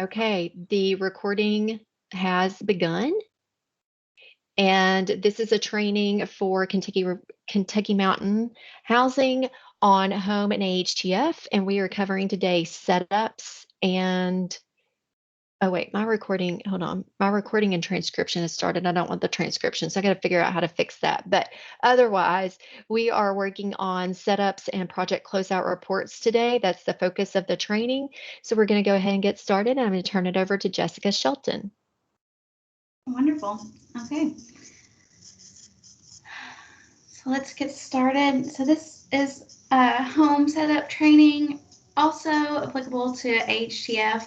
Okay, the recording has begun, and this is a training for Kentucky Mountain Housing on home and AHTF, and we are covering today setups and oh wait, hold on. My recording and transcription has started. I don't want the transcription, so I got to figure out how to fix that. But otherwise, we are working on setups and project closeout reports today. That's the focus of the training. So we're going to go ahead and get started. And I'm going to turn it over to Jessica Shelton. Wonderful. Okay. So let's get started. So this is a home setup training, also applicable to AHTF.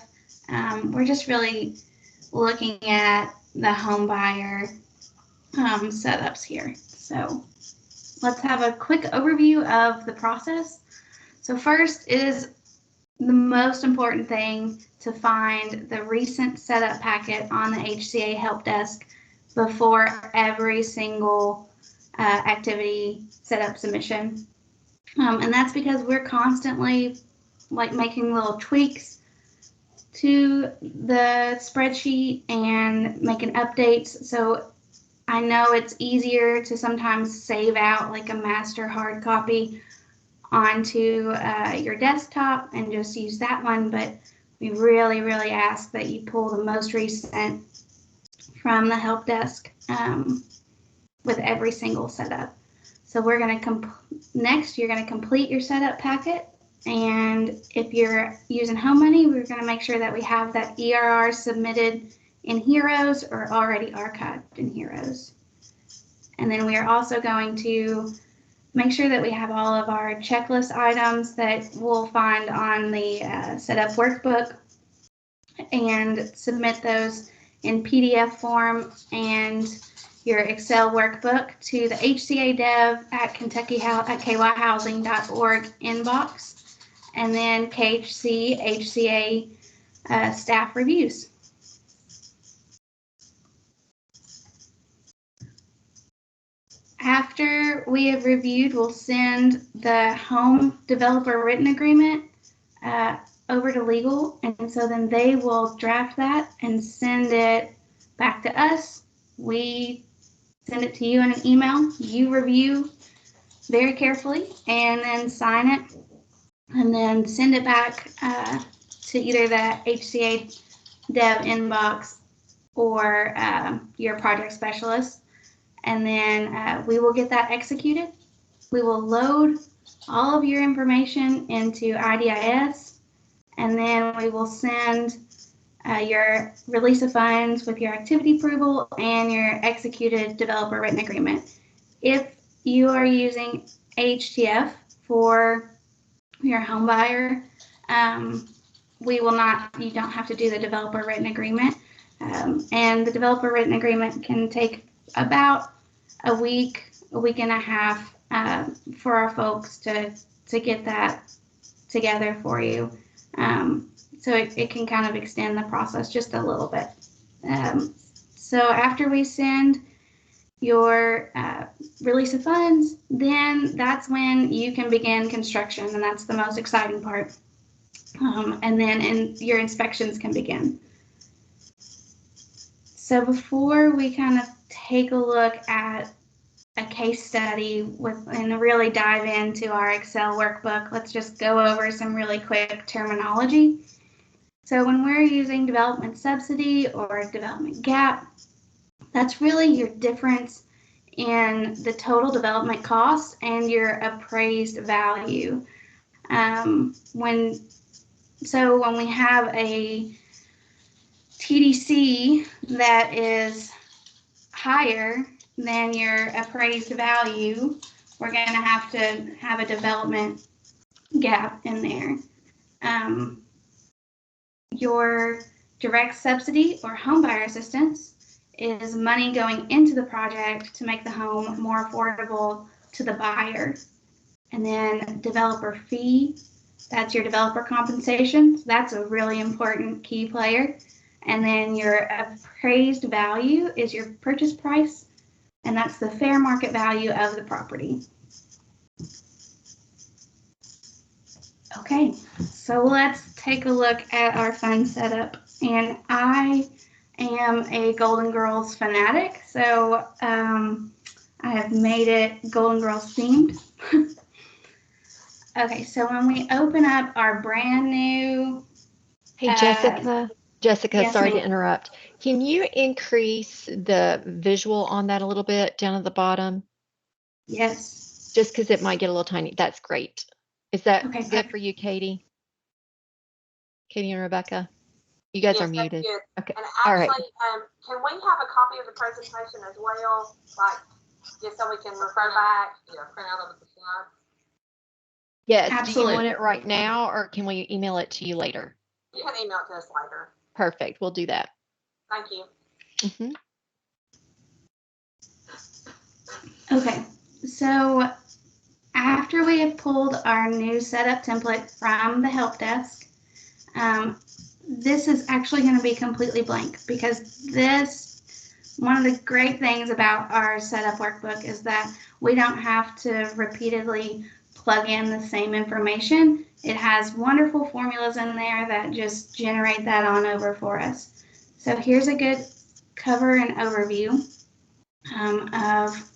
We're just really looking at the home buyer setups here. So let's have a quick overview of the process. So first is the most important thing to find the recent setup packet on the HCA help desk before every single activity setup submission. And that's because we're constantly making little tweaks to the spreadsheet and making updates. So I know it's easier to sometimes save out like a master hard copy onto your desktop and just use that one, but we really ask that you pull the most recent from the help desk with every single setup. So we're going to next you're going to complete your setup packet, and if you're using home money, we're going to make sure that we have that ERR submitted in Heroes or already archived in Heroes. And then we are also going to make sure that we have all of our checklist items that we'll find on the setup workbook and submit those in PDF form and your Excel workbook to the HCA dev at kyhousing.org inbox, and then KHC HCA staff reviews. After we have reviewed, we'll send the home developer written agreement over to legal, and so then they will draft that and send it back to us. We send it to you in an email. You review very carefully and then sign it, and then send it back to either the HCA dev inbox or your project specialist. And then we will get that executed. We will load all of your information into IDIS, and then we will send your release of funds with your activity approval and your executed developer written agreement. If you are using AHTF for your home buyer, you don't have to do the developer written agreement. And the developer written agreement can take about a week and a half for our folks to get that together for you. So it can kind of extend the process just a little bit. So after we send your release of funds, then that's when you can begin construction, and that's the most exciting part. And then your inspections can begin. So before we kind of take a look at a case study and really dive into our Excel workbook, let's just go over some really quick terminology. So when we're using development subsidy or development gap, that's really your difference in the total development cost and your appraised value. When we have a TDC that is higher than your appraised value, we're going to have a development gap in there. Your direct subsidy or home buyer assistance is money going into the project to make the home more affordable to the buyer. And then developer fee, that's your developer compensation. So that's a really important key player. And then your appraised value is your purchase price, and that's the fair market value of the property. Okay, so let's take a look at our fund setup and I am a Golden Girls fanatic, so I have made it Golden Girls themed. Okay, so when we open up our brand new, Hey, Jessica. Jessica, yes, sorry to ma'am. interrupt. Can you increase the visual on that a little bit down at the bottom? Yes. Just because it might get a little tiny. That's great. Is that Okay, good perfect. for you, Katie? Katie and Rebecca? You guys are Yes, that's muted. good. Okay. And All right. actually, can we have a copy of the presentation as well? Like, just so we can refer back? Yeah, print out of the slides. Yes. Do you Absolutely. want it right now or can we email it to you later? You can email it to us later. Perfect. We'll do that. Thank you. Mhm. Okay, so after we have pulled our new setup template from the help desk, this is actually going to be completely blank because one of the great things about our setup workbook is that we don't have to repeatedly plug in the same information. It has wonderful formulas in there that just generate that on over for us. So here's a good cover and overview of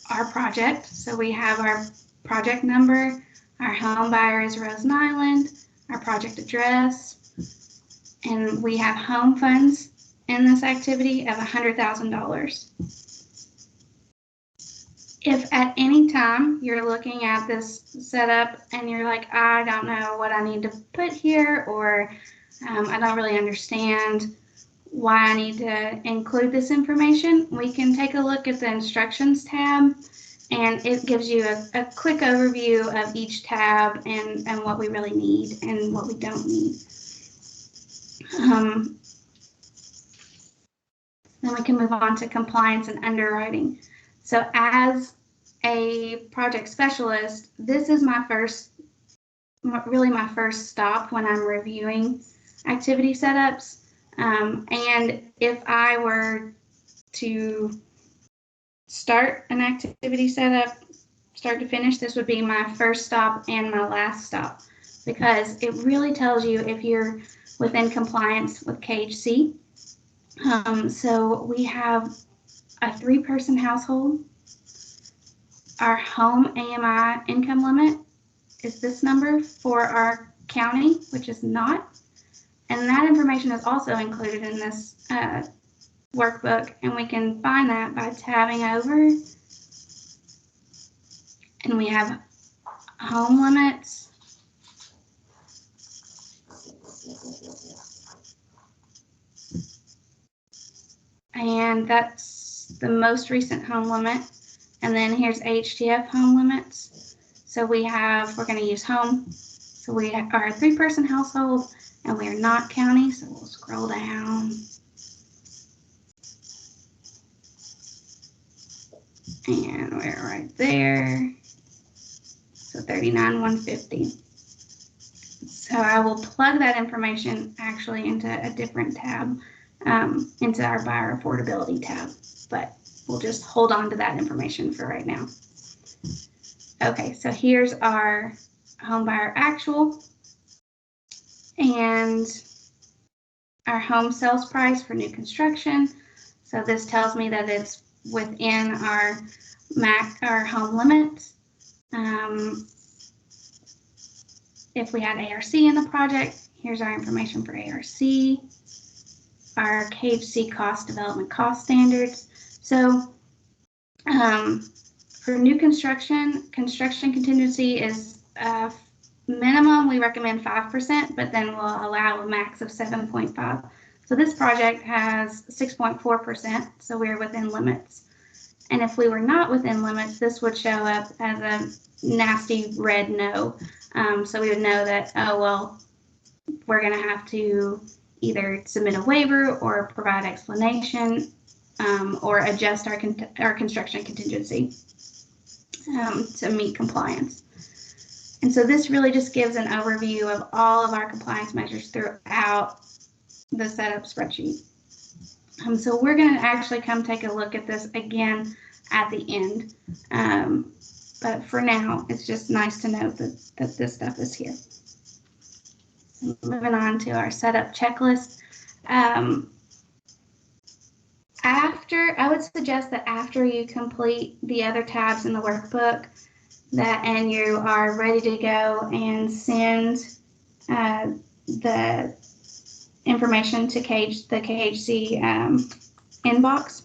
our project. So we have our project number, our home buyer is Rosen Island, our project address, and we have home funds in this activity of $100,000. If at any time you're looking at this setup and you're like, I don't know what I need to put here, or I don't really understand why I need to include this information, we can take a look at the instructions tab, and it gives you a quick overview of each tab and what we really need and what we don't need. Then we can move on to compliance and underwriting. So as a project specialist, this is really my first stop when I'm reviewing activity setups. And if I were to start an activity setup, start to finish, this would be my first stop and my last stop, because it really tells you if you're within compliance with KHC. So we have a 3-person household. Our home AMI income limit is this number for our county, which is not. And that information is also included in this workbook, and we can find that by tabbing over. And we have home limits. And that's the most recent home limit. And then here's AHTF home limits. So we're going to use home. So we are a 3-person household and we are not county. So we'll scroll down. And we're right there. So 39,150. So I will plug that information actually into a different tab, into our buyer affordability tab, but we'll just hold on to that information for right now. Okay, so here's our home buyer actual and our home sales price for new construction. So this tells me that it's within our home limits. If we had ARC in the project, here's our information for ARC, our KHC cost development cost standards. So for new construction contingency is minimum, we recommend 5%, but then we'll allow a max of 7.5. So this project has 6.4%, so we're within limits. And if we were not within limits, this would show up as a nasty red no. So we would know that, oh, well, we're going to have to either submit a waiver or provide explanation, or adjust our construction contingency to meet compliance. And so this really just gives an overview of all of our compliance measures throughout the setup spreadsheet. So we're going to actually come take a look at this again at the end. But for now, it's just nice to note that this stuff is here. Moving on to our setup checklist. I would suggest that after you complete the other tabs in the workbook, and you are ready to go and send the information to the KHC inbox,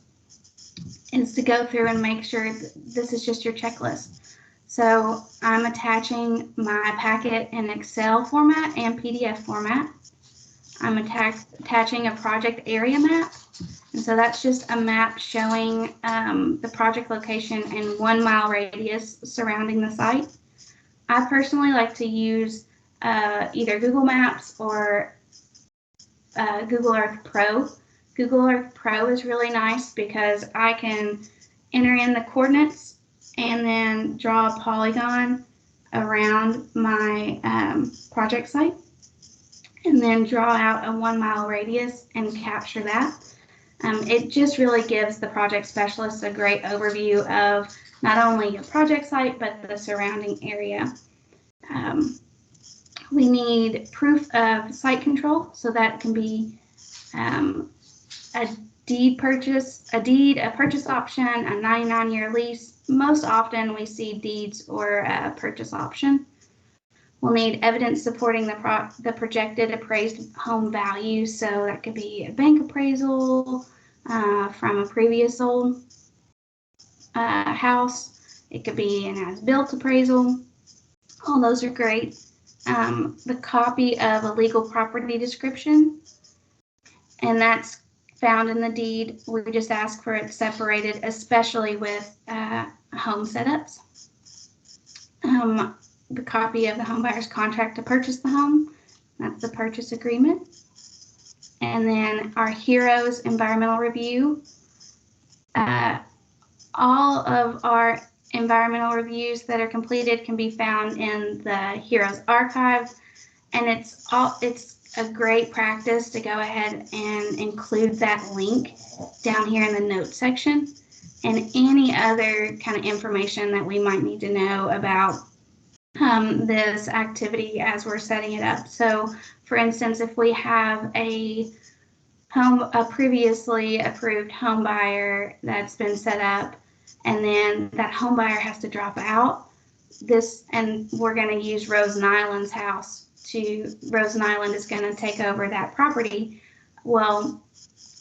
is to go through and make sure this is just your checklist. So I'm attaching my packet in Excel format and PDF format. I'm attaching a project area map. And so that's just a map showing the project location in 1 mile radius surrounding the site. I personally like to use either Google Maps or Google Earth Pro. Google Earth Pro is really nice because I can enter in the coordinates and then draw a polygon around my project site, and then draw out a 1 mile radius and capture that. It just really gives the project specialists a great overview of not only your project site, but the surrounding area. We need proof of site control, so that can be a purchase option, a 99-year lease. Most often we see deeds or a purchase option. We'll need evidence supporting the projected appraised home value, so that could be a bank appraisal from a previous sold house. It could be an as-built appraisal. All those are great. The copy of a legal property description, and that's found in the deed. We just ask for it separated, especially with home setups. The copy of the home buyer's contract to purchase the home, that's the purchase agreement. And then our HEROES environmental review. All of our environmental reviews that are completed can be found in the HEROES archive, and it's a great practice to go ahead and include that link down here in the notes section, and any other kind of information that we might need to know about this activity as we're setting it up. So for instance, if we have a previously approved home buyer that's been set up, and then that home buyer has to drop out, and we're going to use Rose and Island's house Rose and Island is going to take over that property. Well,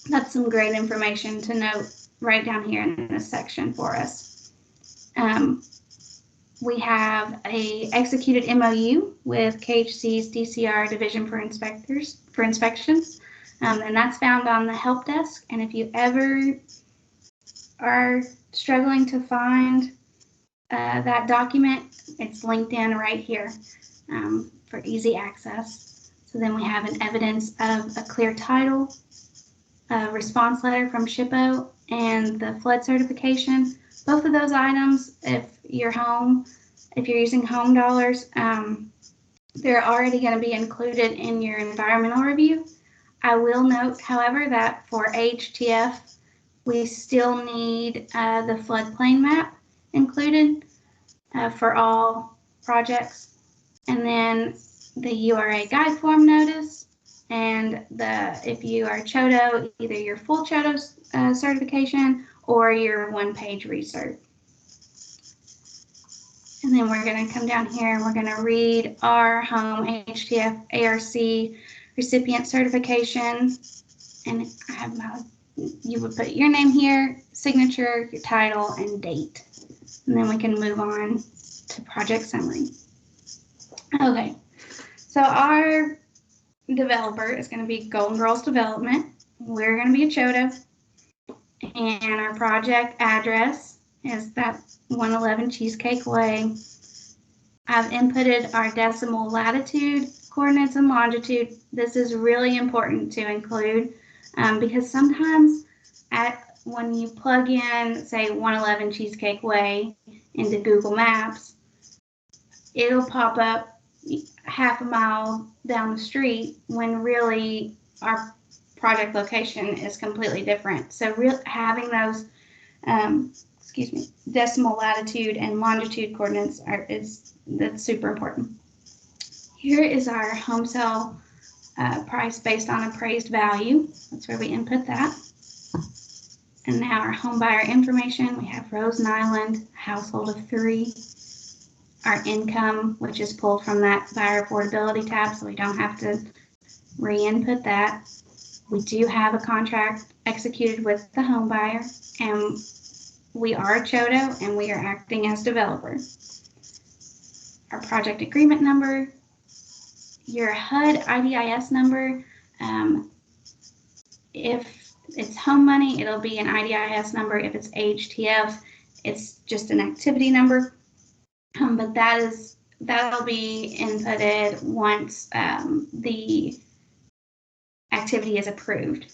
that's some great information to note right down here in this section for us. We have a executed MOU with KHC's DCR Division for Inspections, and that's found on the help desk. And if you ever are struggling to find that document, it's linked in right here for easy access. So then we have an evidence of a clear title, a response letter from SHPO, and the flood certification. Both of those items, if you're using home dollars, they're already going to be included in your environmental review. I will note, however, that for AHTF, we still need the floodplain map included for all projects, and then the URA guide form notice, and if you are CHOTO, either your full CHOTO certification or your one-page recert. And then we're going to come down here and we're going to read our home AHTF ARC recipient certification, and I have you would put your name here, signature, your title, and date. And then we can move on to project summary. Okay, so our developer is going to be Golden Girls Development. We're going to be a CHOTO, and our project address is that 111 Cheesecake Way. I've inputted our decimal latitude, coordinates, and longitude. This is really important to include because sometimes when you plug in, say, 111 Cheesecake Way into Google Maps, it'll pop up half a mile down the street when really our project location is completely different. So having those decimal latitude and longitude coordinates that's super important. Here is our home sale price based on appraised value. That's where we input that. And now our home buyer information, we have Rose Island, household of 3. Our income, which is pulled from that buyer affordability tab, so we don't have to re-input that. We do have a contract executed with the home buyer, and we are a CHOTO, and we are acting as developer. Our project agreement number, your HUD IDIS number, if it's home money, it'll be an IDIS number. If it's AHTF, it's just an activity number. But that'll be inputted once the activity is approved.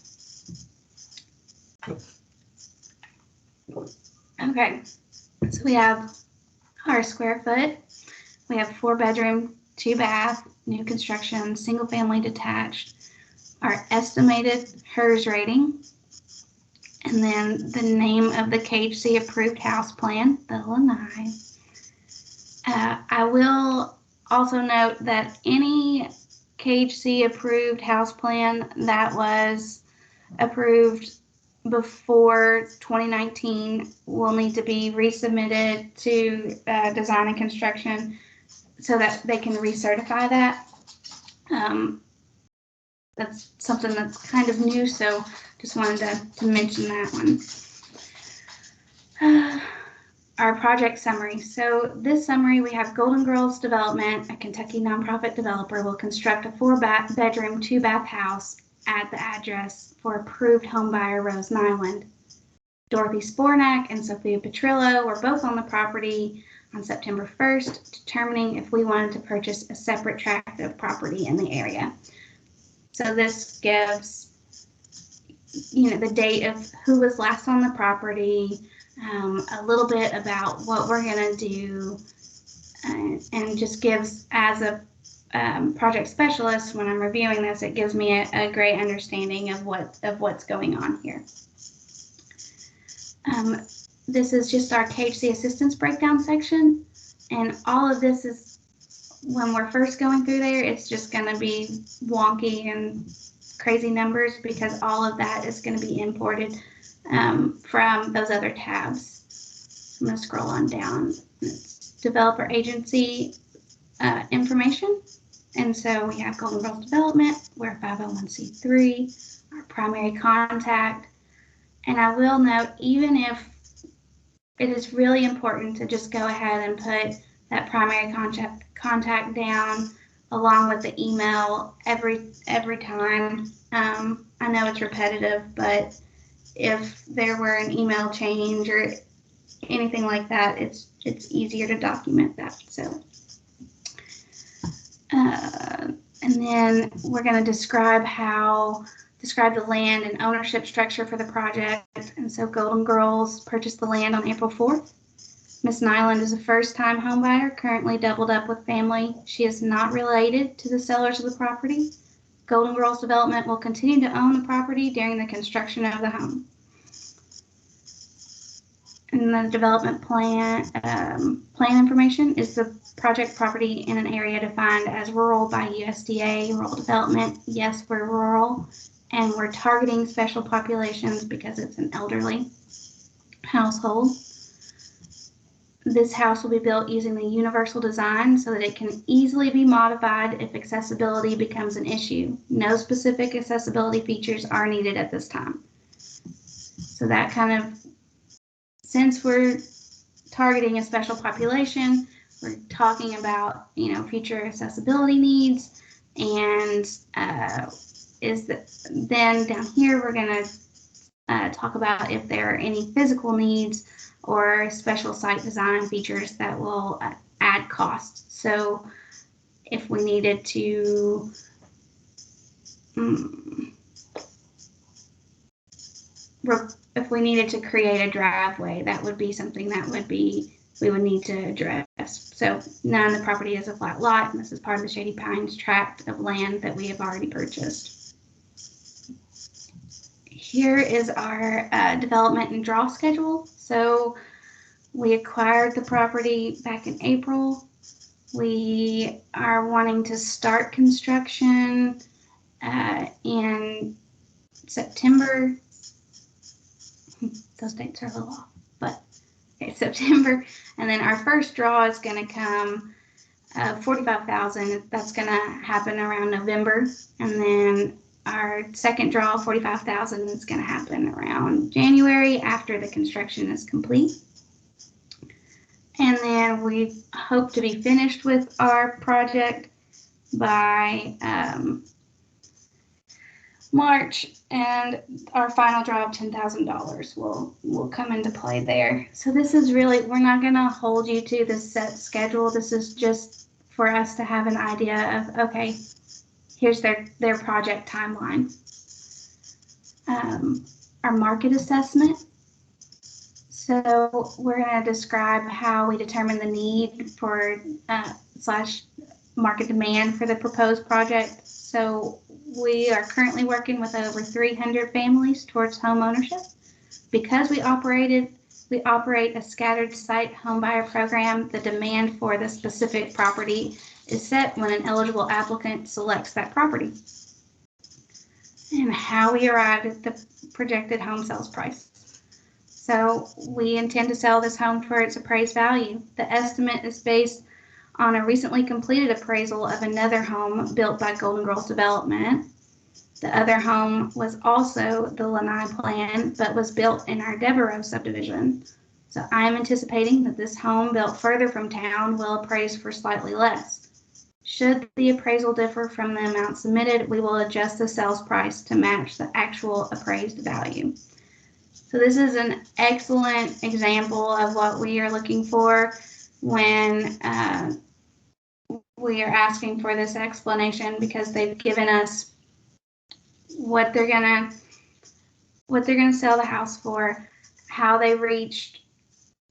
Okay, so we have our square foot. We have 4-bedroom, 2-bath, new construction, single family detached. Our estimated HERS rating, and then the name of the KHC approved house plan, the lanai. I will also note that any KHC approved house plan that was approved before 2019 will need to be resubmitted to design and construction so that they can recertify that. That's something that's kind of new, so just wanted to mention that one. Our project summary. So this summary, we have Golden Girls Development, a Kentucky nonprofit developer, will construct a 4-bedroom, 2-bath house at the address for approved home buyer Rose Island. Dorothy Spornak and Sophia Petrillo were both on the property on September 1st, determining if we wanted to purchase a separate tract of property in the area. So this gives, the date of who was last on the property, a little bit about what we're going to do, and just gives, as a project specialist, when I'm reviewing this, it gives me a great understanding of what's going on here. This is just our KHC assistance breakdown section, and all of this is, when we're first going through there, it's just going to be wonky and crazy numbers because all of that is going to be imported from those other tabs. I'm going to scroll on down. It's developer agency information. And so we have Golden Girls Development, we're a 501c3, our primary contact. And I will note, even if it is really important to just go ahead and put that primary contact down along with the email every time. I know it's repetitive, but if there were an email change or anything like that, it's easier to document that. So, and then we're going to describe the land and ownership structure for the project. And so Golden Girls purchased the land on April 4th. Miss Nyland is a first-time homebuyer, currently doubled up with family. She is not related to the sellers of the property. Golden Girls Development will continue to own the property during the construction of the home. And the development plan information is the project property in an area defined as rural by USDA, rural development. Yes, we're rural, and we're targeting special populations because it's an elderly household. This house will be built using the universal design so that it can easily be modified if accessibility becomes an issue. No specific accessibility features are needed at this time. So that kind of, since we're targeting a special population, we're talking about, future accessibility needs, and then down here we're going to talk about if there are any physical needs or special site design features that will add cost. So if we needed to create a driveway, that would be something that we would need to address. So none of the property is a flat lot, and this is part of the Shady Pines tract of land that we have already purchased. Here is our development and draw schedule. So we acquired the property back in April. We are wanting to start construction in September. Those dates are a little off, but okay, September. And then our first draw is going to come $45,000. That's going to happen around November. And then our second draw, $45,000, is going to happen around January after the construction is complete. And then we hope to be finished with our project by March, and our final draw of $10,000 will come into play there. So this is really, we're not going to hold you to the set schedule. This is just for us to have an idea of, okay, here's their project timeline. Our market assessment. So we're going to describe how we determine the need for slash market demand for the proposed project. So we are currently working with over 300 families towards home ownership. Because we operate a scattered site home buyer program, the demand for the specific property is set when an eligible applicant selects that property. And how we arrived at the projected home sales price. So we intend to sell this home for its appraised value. The estimate is based on a recently completed appraisal of another home built by Golden Girls Development. The other home was also the Lanai plan, but was built in our Devereaux subdivision. So I am anticipating that this home built further from town will appraise for slightly less. Should the appraisal differ from the amount submitted, we will adjust the sales price to match the actual appraised value. So this is an excellent example of what we are looking for when we are asking for this explanation, because they've given us what they're gonna sell the house for, how they reached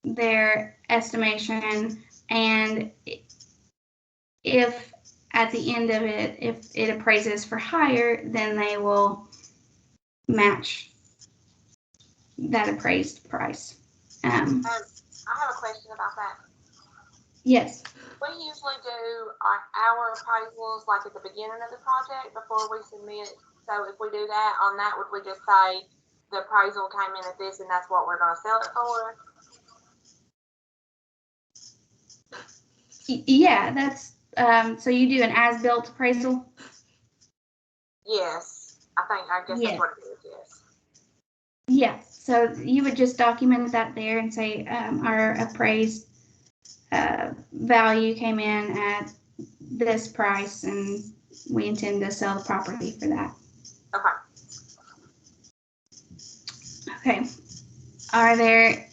their estimation, and if at the end of it, if it appraises for higher, then they will match that appraised price. I have a question about that. Yes. We usually do our appraisals like at the beginning of the project before we submit. So if we do that, on that, would we just say the appraisal came in at this and that's what we're going to sell it for? Yeah, that's so you do an as-built appraisal? Yes, I guess Yes. that's what it is. Yes. Yeah, so you would just document that there and say our appraised value came in at this price and we intend to sell the property for that. Okay. Okay. Are there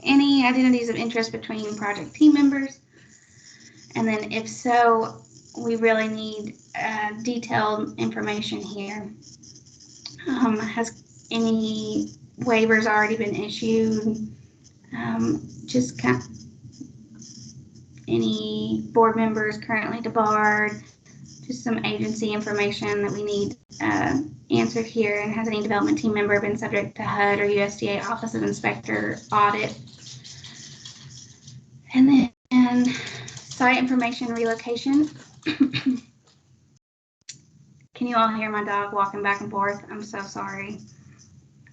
any identities of interest between project team members? And then if so, we really need detailed information here. Has any waivers already been issued? Just kind of any board members currently debarred, just some agency information that we need answered here. And has any development team member been subject to HUD or USDA Office of Inspector audit? And then site information relocation. Can you all hear my dog walking back and forth? I'm so sorry.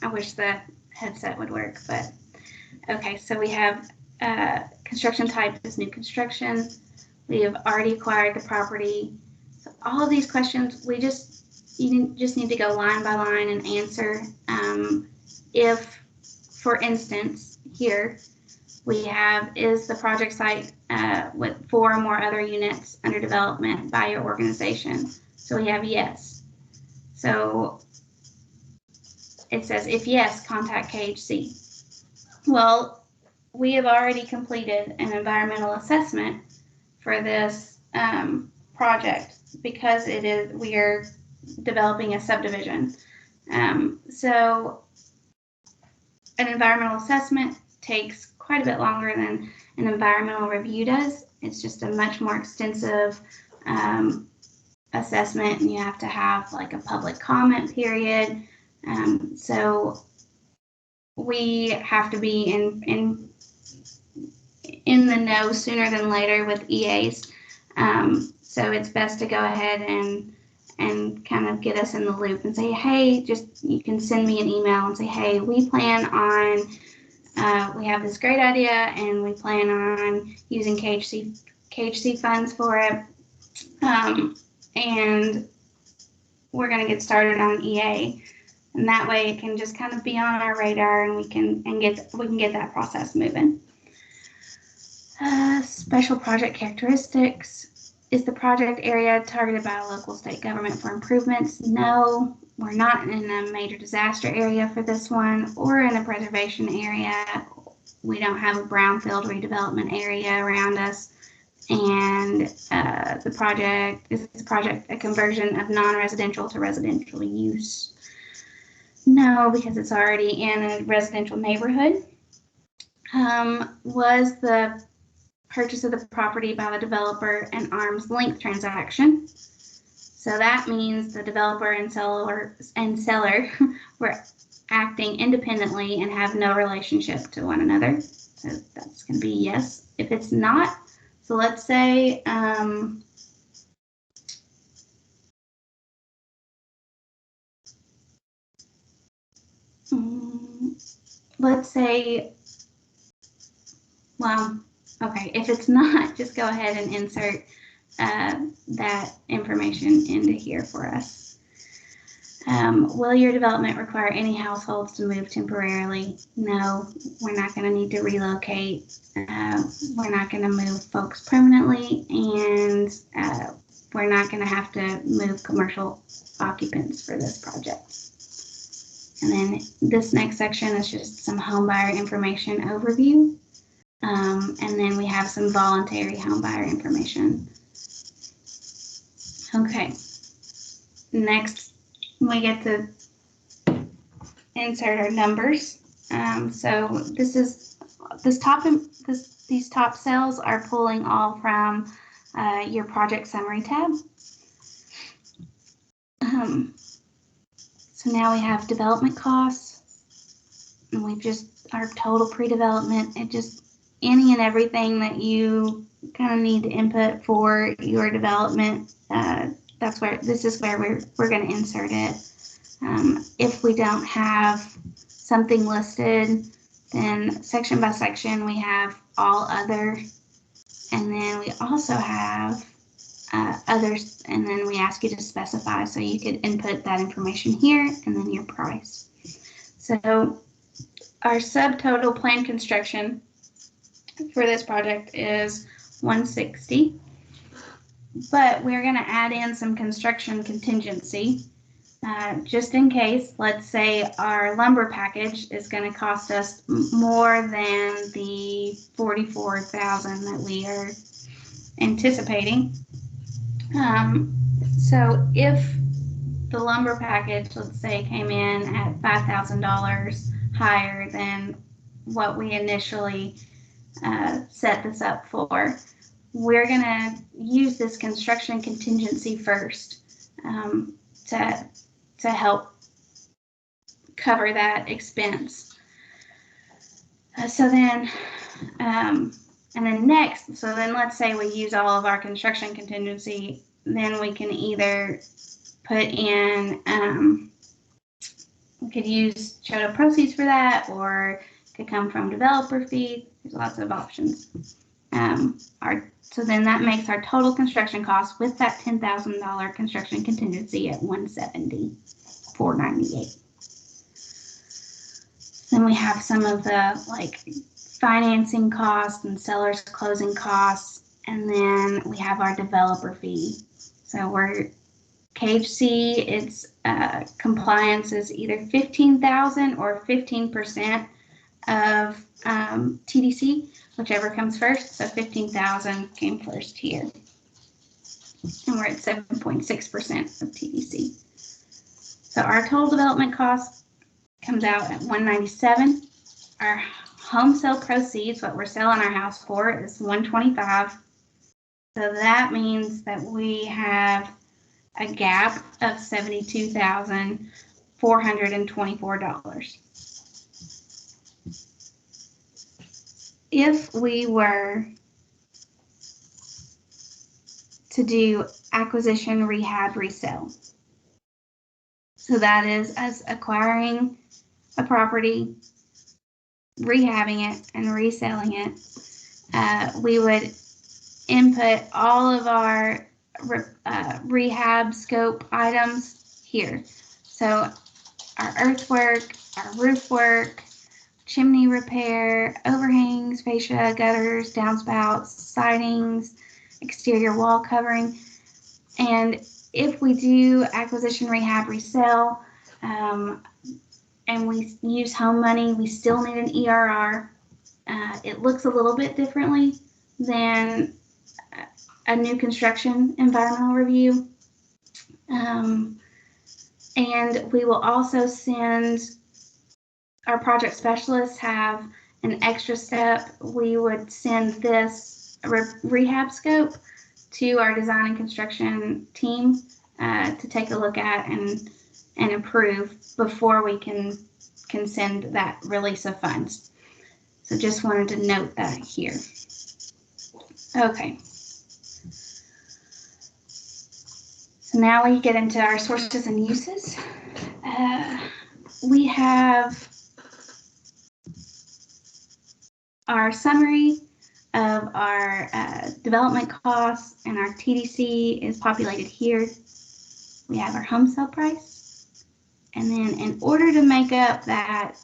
I wish the headset would work, but okay. So we have construction type is new construction. We have already acquired the property. So all of these questions, you just need to go line by line and answer. If, for instance, here we have, is the project site with 4 or more other units under development by your organization? So we have yes. So it says, if yes, contact KHC. Well, we have already completed an environmental assessment for this project because we are developing a subdivision. So an environmental assessment takes quite a bit longer than an environmental review does. It's just a much more extensive assessment, and you have to have like a public comment period. So we have to be in the know sooner than later with EAs. So it's best to go ahead and kind of get us in the loop and say, hey, you can send me an email and say, hey, we plan on, we have this great idea and we plan on using KHC funds for it. And we're going to get started on EA. And that way it can just kind of be on our radar and we can get that process moving. Special project characteristics. Is the project area targeted by a local state government for improvements? No, we're not in a major disaster area for this one or in a preservation area. We don't have a brownfield redevelopment area around us. And the project is a conversion of non-residential to residential use. No, because it's already in a residential neighborhood. Was the purchase of the property by the developer an arm's length transaction? So that means the developer and seller were acting independently and have no relationship to one another. So that's going to be yes. If it's not, so let's say well, okay, if it's not, just go ahead and insert that information into here for us. Will your development require any households to move temporarily? No, we're not going to need to relocate. We're not going to move folks permanently, and we're not going to have to move commercial occupants for this project. And then this next section is just some homebuyer information overview. And then we have some voluntary homebuyer information. Okay. Next, we get to insert our numbers. So these top cells are pulling all from your project summary tab. So now we have development costs, and we've just our total pre-development. It just any and everything that you kind of need to input for your development. This is where we're going to insert it. If we don't have something listed, then section by section we have all other, and then we also have others, and then we ask you to specify, so you could input that information here and then your price. So our subtotal planned construction for this project is $160, but we're going to add in some construction contingency just in case. Let's say our lumber package is going to cost us more than the $44,000 that we are anticipating. So if the lumber package, let's say, came in at $5,000 higher than what we initially set this up for, we're going to use this construction contingency first to help cover that expense. And then next, so then let's say we use all of our construction contingency, then we can either put in, we could use total proceeds for that, or it could come from developer fee. There's lots of options. So then that makes our total construction cost with that $10,000 construction contingency at $170,498. Then we have some of the financing costs and seller's closing costs, and then we have our developer fee. So we're KHC, its compliance is either $15,000 or 15% of TDC, whichever comes first. So $15,000 came first here, and we're at 7.6% of TDC. So our total development cost comes out at $197. Our home sale proceeds, what we're selling our house for, is $125. So that means that we have a gap of $72,424. If we were to do acquisition, rehab, resale. So that is us acquiring a property, rehabbing it, and reselling it. We would input all of our rehab scope items here. So our earthwork, our roof work, chimney repair, overhangs, fascia, gutters, downspouts, sidings, exterior wall covering. And if we do acquisition, rehab, resale, and we use home money, we still need an ERR. It looks a little bit differently than a new construction environmental review. And we will also send, our project specialists have an extra step. We would send this rehab scope to our design and construction team to take a look at and approve before we can send that release of funds. So just wanted to note that here. Okay. So now we get into our sources and uses. We have our summary of our development costs, and our TDC is populated here. We have our home sale price. And then in order to make up that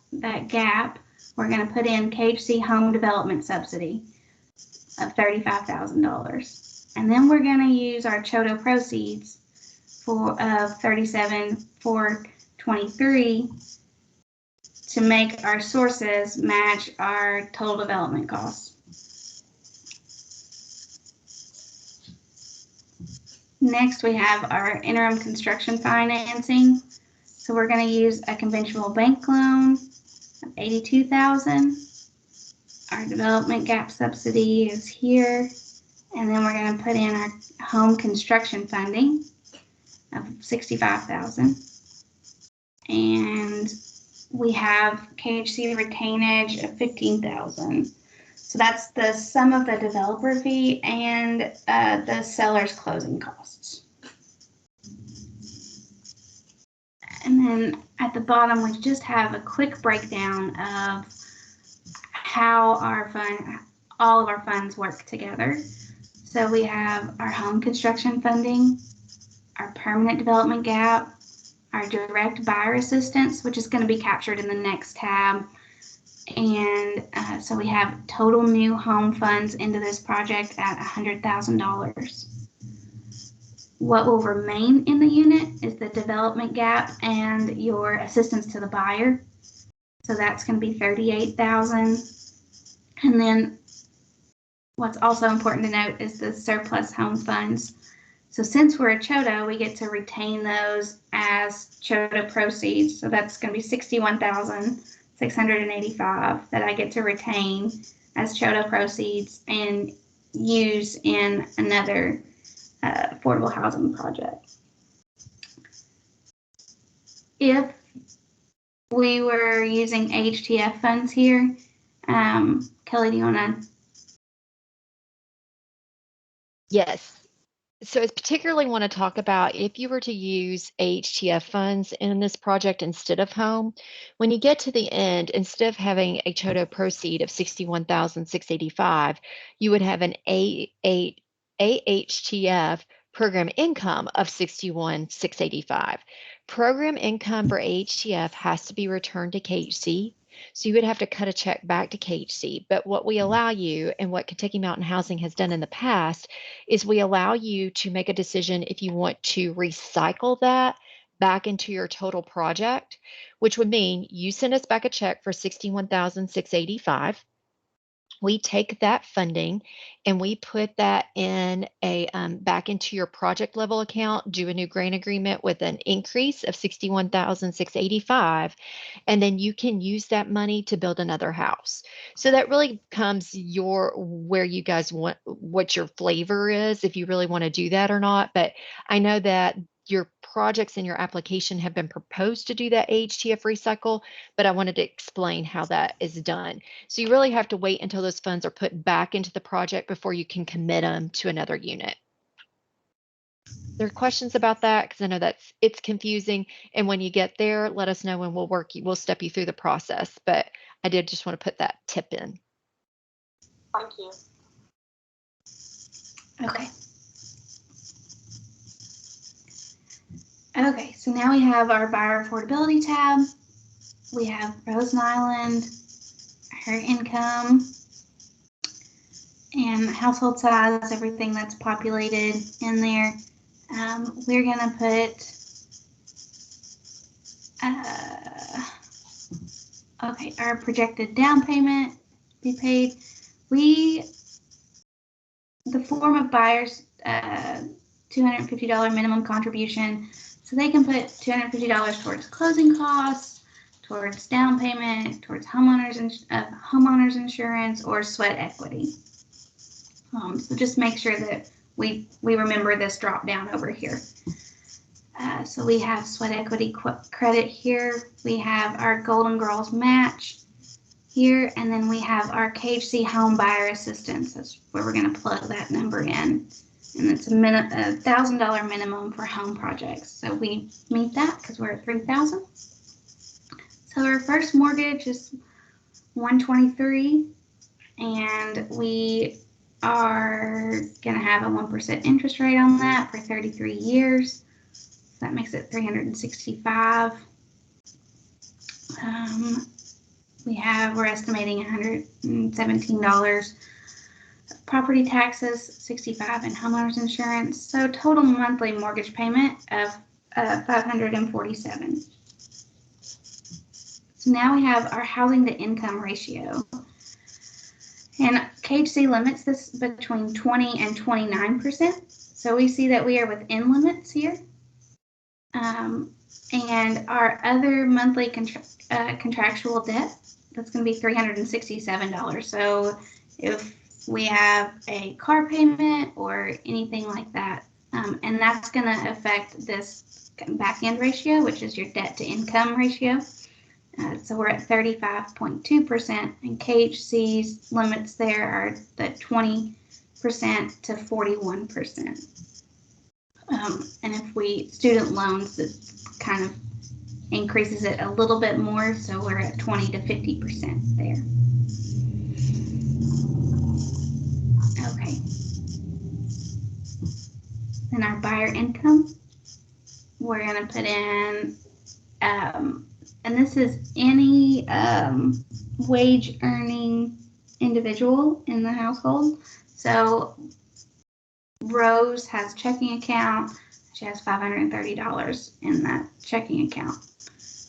gap, we're going to put in KHC home development subsidy of $35,000. And then we're going to use our CHOTO proceeds of $37,423 to make our sources match our total development costs. Next, we have our interim construction financing. So we're going to use a conventional bank loan of $82,000. Our development gap subsidy is here. And then we're going to put in our home construction funding of $65,000. And we have KHC retainage of $15,000. So that's the sum of the developer fee and the seller's closing costs. And then at the bottom, we just have a quick breakdown of how all of our funds work together. So we have our home construction funding, our permanent development gap, our direct buyer assistance, which is going to be captured in the next tab. And so we have total new home funds into this project at $100,000. What will remain in the unit is the development gap and your assistance to the buyer. So that's going to be $38,000. And then what's also important to note is the surplus home funds. So since we're a CHOTO, we get to retain those as CHOTO proceeds. So that's going to be $61,685 that I get to retain as CHOTO proceeds and use in another affordable housing project. If we were using AHTF funds here, Kelly, do you want to? Yes. So I particularly want to talk about if you were to use AHTF funds in this project instead of home, when you get to the end, instead of having a CHOTO proceed of $61,685, you would have an AHTF program income of $61,685. Program income for AHTF has to be returned to KHC. So you would have to cut a check back to KHC. But what we allow you, and what Kentucky Mountain Housing has done in the past, is we allow you to make a decision if you want to recycle that back into your total project, which would mean you send us back a check for $61,685. We take that funding and we put that in a back into your project level account, do a new grant agreement with an increase of $61,685, and then you can use that money to build another house. So that really comes where you guys want, what your flavor is, if you really want to do that or not. But I know that your projects in your application have been proposed to do that AHTF recycle, but I wanted to explain how that is done. So you really have to wait until those funds are put back into the project before you can commit them to another unit. there are questions about that? Because I know it's confusing. And when you get there, let us know and we'll step you through the process. But I did just want to put that tip in. Thank you. Okay. Okay, so now we have our buyer affordability tab. We have Rose Island, her income, and household size, everything that's populated in there. We're gonna put, okay, our projected down payment be paid. The form of buyers, $250 minimum contribution. So they can put $250 towards closing costs, towards down payment, towards homeowners insurance, or sweat equity. So just make sure that we remember this drop down over here. So we have sweat equity credit here. We have our Golden Girls match here, and then we have our KHC home buyer assistance. That's where we're going to plug that number in, and it's a $1,000 minimum for home projects. So we meet that because we're at $3,000. So our first mortgage is $123, and we are going to have a 1% interest rate on that for 33 years. So that makes it $365. We're estimating $117 property taxes, $65 in homeowners insurance. So total monthly mortgage payment of $547. So now we have our housing to income ratio. And KHC limits this between 20 and 29%. So we see that we are within limits here. And our other monthly contractual debt, that's going to be $367. So if we have a car payment or anything like that, and that's going to affect this back end ratio, which is your debt to income ratio. So we're at 35.2%, and KHC's limits there are the 20% to 41%. And if student loans, it kind of increases it a little bit more, so we're at 20 to 50% there. Okay. Then our buyer income, we're going to put in, and this is any wage earning individual in the household. So Rose has a checking account. She has $530 in that checking account.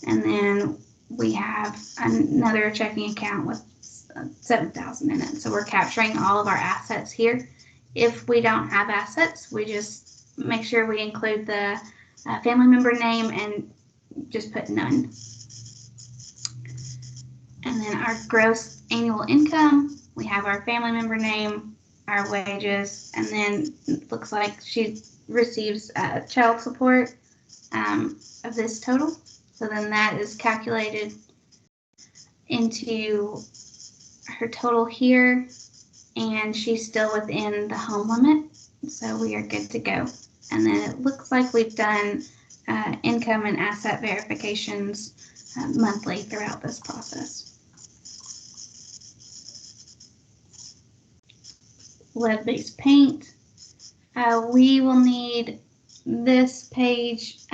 And then we have another checking account with $7,000 in it. So we're capturing all of our assets here. If we don't have assets, we just make sure we include the family member name and just put none. And then our gross annual income, we have our family member name, our wages, and then it looks like she receives child support of this total. So then that is calculated into her total here, and she's still within the home limit. So we are good to go. And then it looks like we've done income and asset verifications monthly throughout this process. Lead-based paint. We will need this page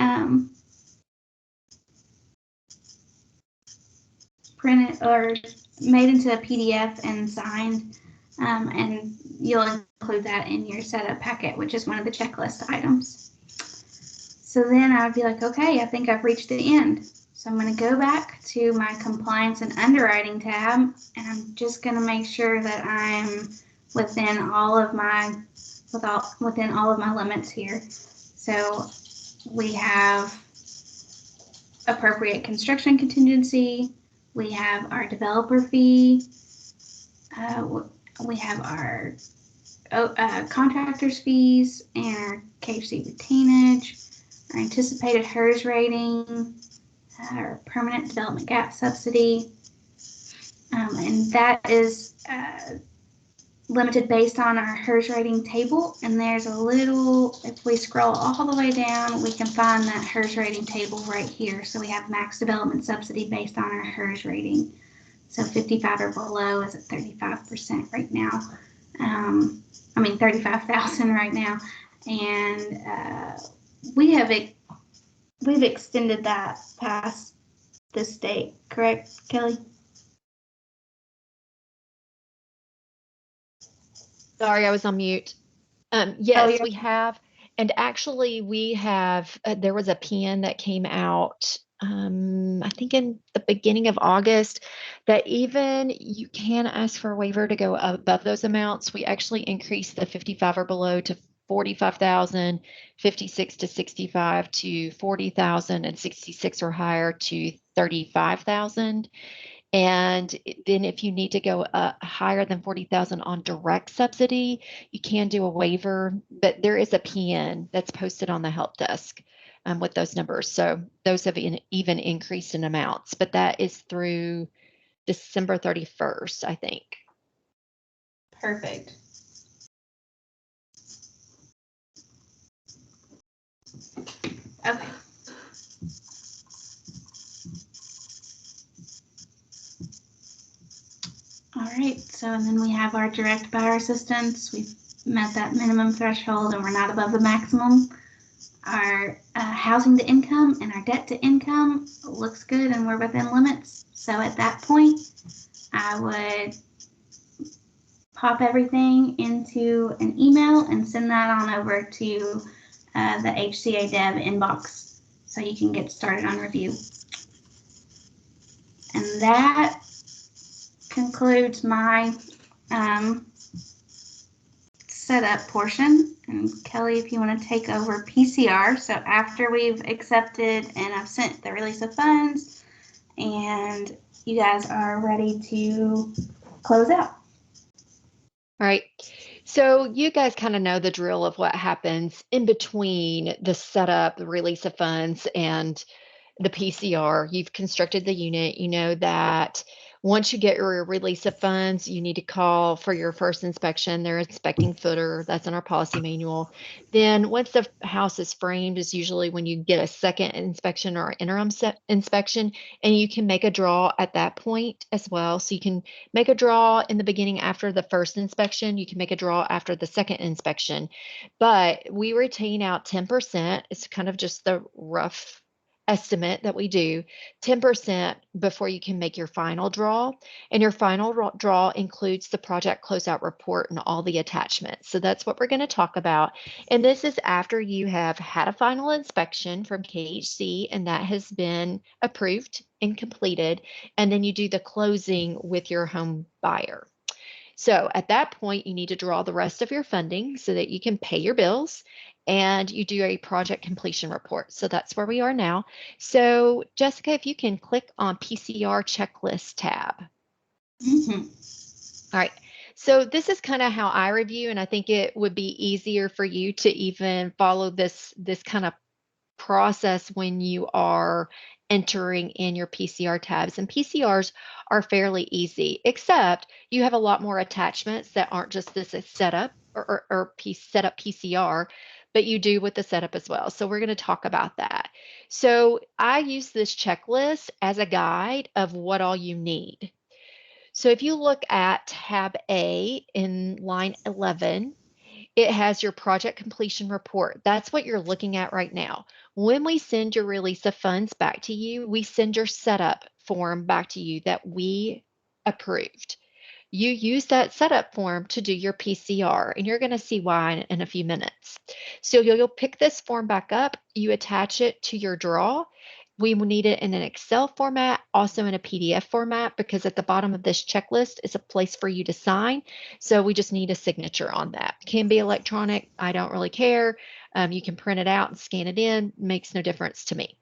printed or made into a PDF and signed, and you'll include that in your setup packet, which is one of the checklist items. So then I would be like, okay, I think I've reached the end. So I'm going to go back to my compliance and underwriting tab, and I'm just going to make sure that I'm within all of my limits here. So we have appropriate construction contingency, we have our developer fee, we have our contractor's fees and our KHC retainage, our anticipated HERS rating, our permanent development gap subsidy, and that is limited based on our HERS rating table, and there's a little, if we scroll all the way down, we can find that HERS rating table right here. So we have max development subsidy based on our HERS rating. So 55 or below is at 35% right now. 35,000 right now. And we've extended that past this date, correct, Kelly? Sorry, I was on mute. Yes, we have. And actually, we have, there was a pen that came out, I think in the beginning of August, that even you can ask for a waiver to go above those amounts. We actually increased the 55 or below to 45,000, 56 to 65 to 40,000, and 66 or higher to 35,000. And then if you need to go higher than 40,000 on direct subsidy, you can do a waiver, but there is a PN that's posted on the help desk with those numbers. So those have even increased in amounts, but that is through December 31st, I think. Perfect. Okay. All right, so and then we have our direct buyer assistance. We've met that minimum threshold and we're not above the maximum. Our housing to income and our debt to income looks good and we're within limits. So at that point, I would pop everything into an email and send that on over to the HCA Dev inbox so you can get started on review. And that concludes my setup portion. And Kelly, if you want to take over PCR. So after we've accepted and I've sent the release of funds and you guys are ready to close out. All right. So you guys kind of know the drill of what happens in between the setup, the release of funds, and the PCR. You've constructed the unit. You know that once you get your release of funds, you need to call for your first inspection. They're inspecting footer. That's in our policy manual. Then once the house is framed is usually when you get a second inspection or interim inspection, and you can make a draw at that point as well. So you can make a draw in the beginning after the first inspection. You can make a draw after the second inspection, but we retain out 10%. It's kind of just the rough estimate that we do, 10% before you can make your final draw. And your final draw includes the project closeout report and all the attachments. So that's what we're going to talk about. And this is after you have had a final inspection from KHC and that has been approved and completed. And then you do the closing with your home buyer. So at that point, you need to draw the rest of your funding so that you can pay your bills and you do a project completion report. So that's where we are now. So Jessica, if you can click on PCR checklist tab. All right. So this is kind of how I review, and I think it would be easier for you to even follow this kind of process when you are entering in your PCR tabs. And PCRs are fairly easy, except you have a lot more attachments that aren't just this setup or setup PCR, but you do with the setup as well. So we're going to talk about that. So I use this checklist as a guide of what all you need. So if you look at tab A in line 11, it has your project completion report. That's what you're looking at right now. When we send your release of funds back to you, we send your setup form back to you that we approved. You use that setup form to do your PCR, and you're going to see why in a few minutes. So you'll pick this form back up, you attach it to your draw. We will need it in an Excel format, also in a PDF format, because at the bottom of this checklist is a place for you to sign. So we just need a signature on that. It can be electronic. I don't really care. You can print it out and scan it in. Makes no difference to me.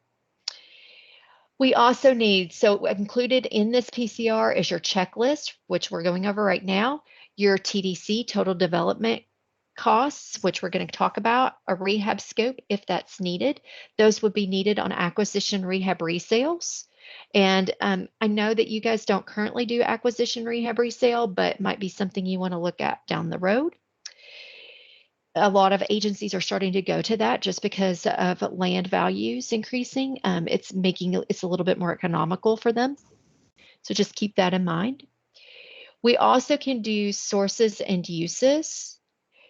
We also need, so included in this PCR is your checklist, which we're going over right now, your TDC, total development costs, which we're going to talk about, a rehab scope if that's needed. Those would be needed on acquisition rehab resales. And I know that you guys don't currently do acquisition, rehab, resale, but might be something you want to look at down the road. A lot of agencies are starting to go to that just because of land values increasing. It's making it's a little bit more economical for them. So just keep that in mind. We also can do sources and uses.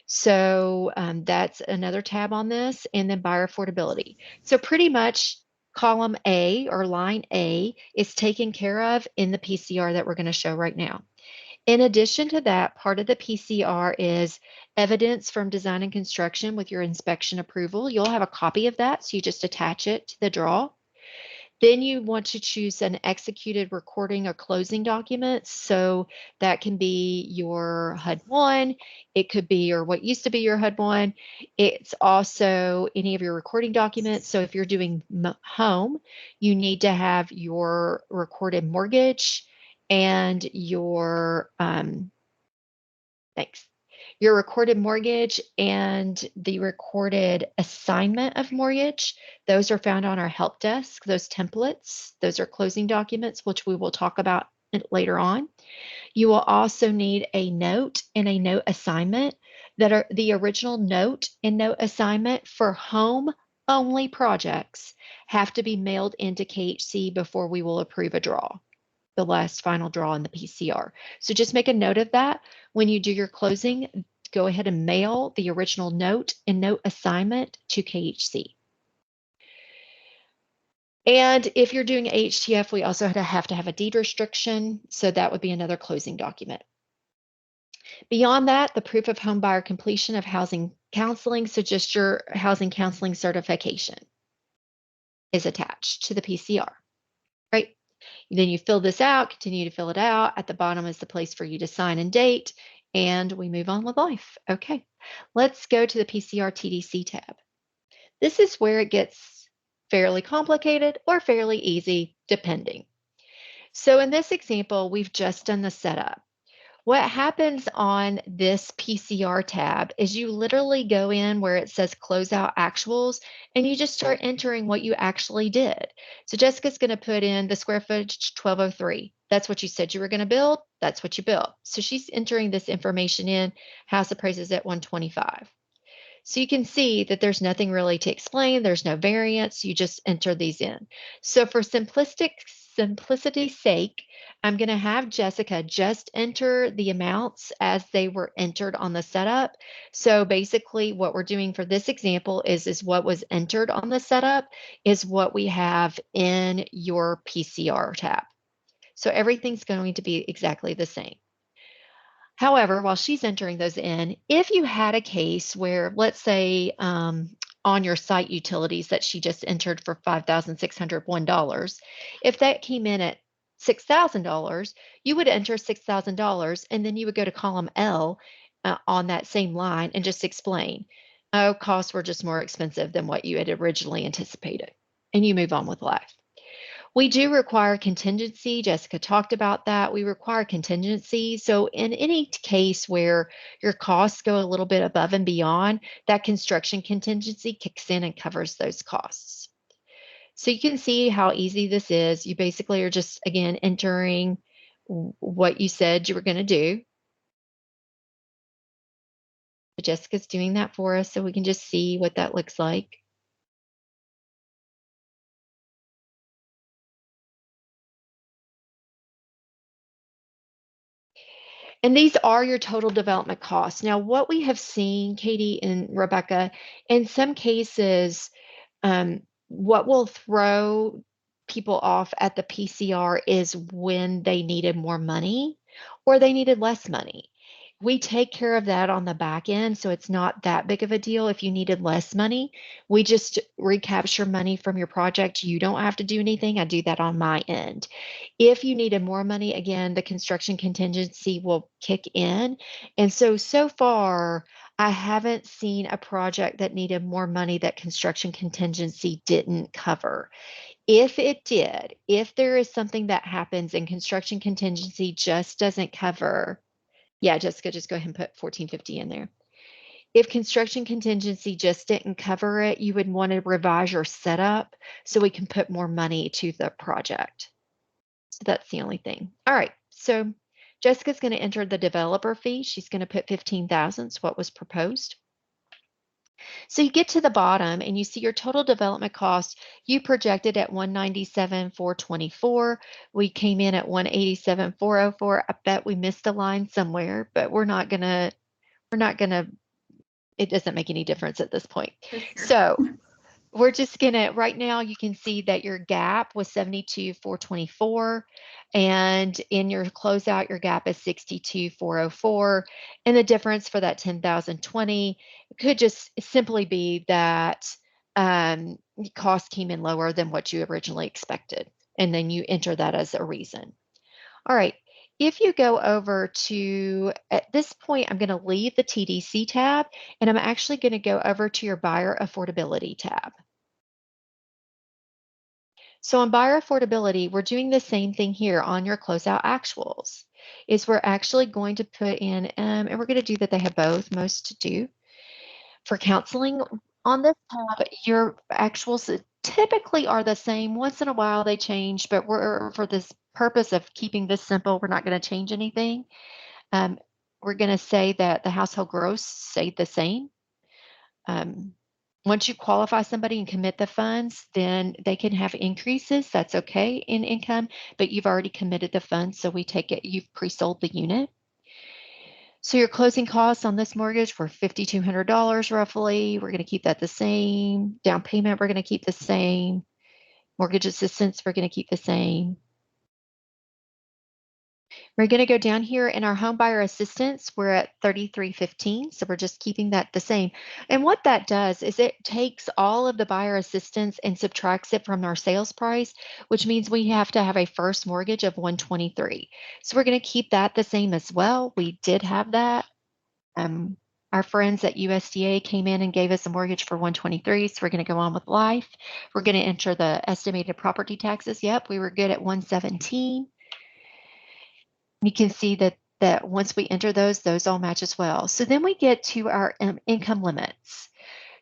So that's another tab on this, and then buyer affordability. So pretty much column A or line A is taken care of in the PCR that we're going to show right now. In addition to that, part of the PCR is evidence from design and construction with your inspection approval. You'll have a copy of that, so you just attach it to the draw. Then you want to choose an executed recording or closing document. So that can be your HUD-1. It could be your what used to be your HUD-1. It's also any of your recording documents. So if you're doing home, you need to have your recorded mortgage and your your recorded mortgage and the recorded assignment of mortgage. Those are found on our help desk, those templates. Those are closing documents, which we will talk about later on. You will also need a note and a note assignment that are the original note and note assignment for home only projects have to be mailed into KHC before we will approve a draw, the last final draw in the PCR. So just make a note of that. When you do your closing, go ahead and mail the original note and note assignment to KHC. And if you're doing AHTF, we also have to have a deed restriction. So that would be another closing document. Beyond that, the proof of home buyer completion of housing counseling, so just your housing counseling certification is attached to the PCR, right? Then you fill this out, continue to fill it out. At the bottom is the place for you to sign and date, and we move on with life. Okay, let's go to the PCR TDC tab. This is where it gets fairly complicated or fairly easy, depending. So in this example, we've just done the setup. What happens on this PCR tab is you literally go in where it says Closeout Actuals, and you just start entering what you actually did. So Jessica's going to put in the square footage 1203. That's what you said you were going to build. That's what you built. So she's entering this information in. House appraises at 125. So you can see that there's nothing really to explain. There's no variance. You just enter these in. So for simplicity's sake, I'm going to have Jessica just enter the amounts as they were entered on the setup. So basically what we're doing for this example is what was entered on the setup is what we have in your PCR tab. So everything's going to be exactly the same. However, while she's entering those in, if you had a case where, let's say, on your site utilities that she just entered for $5,601, if that came in at $6,000, you would enter $6,000, and then you would go to column L on that same line and just explain, oh, costs were just more expensive than what you had originally anticipated, and you move on with life. We do require contingency. Jessica talked about that. We require contingency. So in any case where your costs go a little bit above and beyond, that construction contingency kicks in and covers those costs. So you can see how easy this is. You basically are just, again, entering what you said you were going to do. So Jessica's doing that for us so we can just see what that looks like. And these are your total development costs. Now, what we have seen, Katie and Rebecca, in some cases, what will throw people off at the PCR is when they needed more money or they needed less money. We take care of that on the back end, so it's not that big of a deal if you needed less money. We just recapture money from your project. You don't have to do anything. I do that on my end. If you needed more money, again, the construction contingency will kick in. And so far, I haven't seen a project that needed more money that construction contingency didn't cover. If it did, if there is something that happens and construction contingency just doesn't cover, yeah, Jessica, just go ahead and put 1450 in there. If construction contingency just didn't cover it, you would want to revise your setup so we can put more money to the project. So that's the only thing. All right, so Jessica's going to enter the developer fee. She's going to put 15,000, what was proposed. So you get to the bottom and you see your total development cost. You projected at 197,424. We came in at 187,404. I bet we missed a line somewhere, but we're not gonna. It doesn't make any difference at this point. For sure. So we're just gonna, right now you can see that your gap was 72,424, and in your closeout, your gap is 62,404. And the difference for that 10,020 could just simply be that cost came in lower than what you originally expected. And then you enter that as a reason. All right. If you go over to, at this point, I'm going to leave the TDC tab, and I'm actually going to go over to your buyer affordability tab. So on buyer affordability, we're doing the same thing here on your closeout actuals. Is we're actually going to put in, and we're going to do that they have both, most do. For counseling, on this tab, your actuals typically are the same. Once in a while they change, but we're, for this purpose of keeping this simple, we're not going to change anything. We're going to say that the household gross stayed the same. Once you qualify somebody and commit the funds, then they can have increases. That's okay in income, but you've already committed the funds, so we take it, you've pre-sold the unit. So your closing costs on this mortgage were $5,200 roughly. We're going to keep that the same. Down payment, we're going to keep the same. Mortgage assistance, we're going to keep the same. We're going to go down here in our home buyer assistance. We're at $3,315, so we're just keeping that the same. And what that does is it takes all of the buyer assistance and subtracts it from our sales price, which means we have to have a first mortgage of $123. So we're going to keep that the same as well. We did have that. Our friends at USDA came in and gave us a mortgage for $123, so we're going to go on with life. We're going to enter the estimated property taxes. Yep, we were good at $117. You can see that once we enter those all match as well. So then we get to our income limits.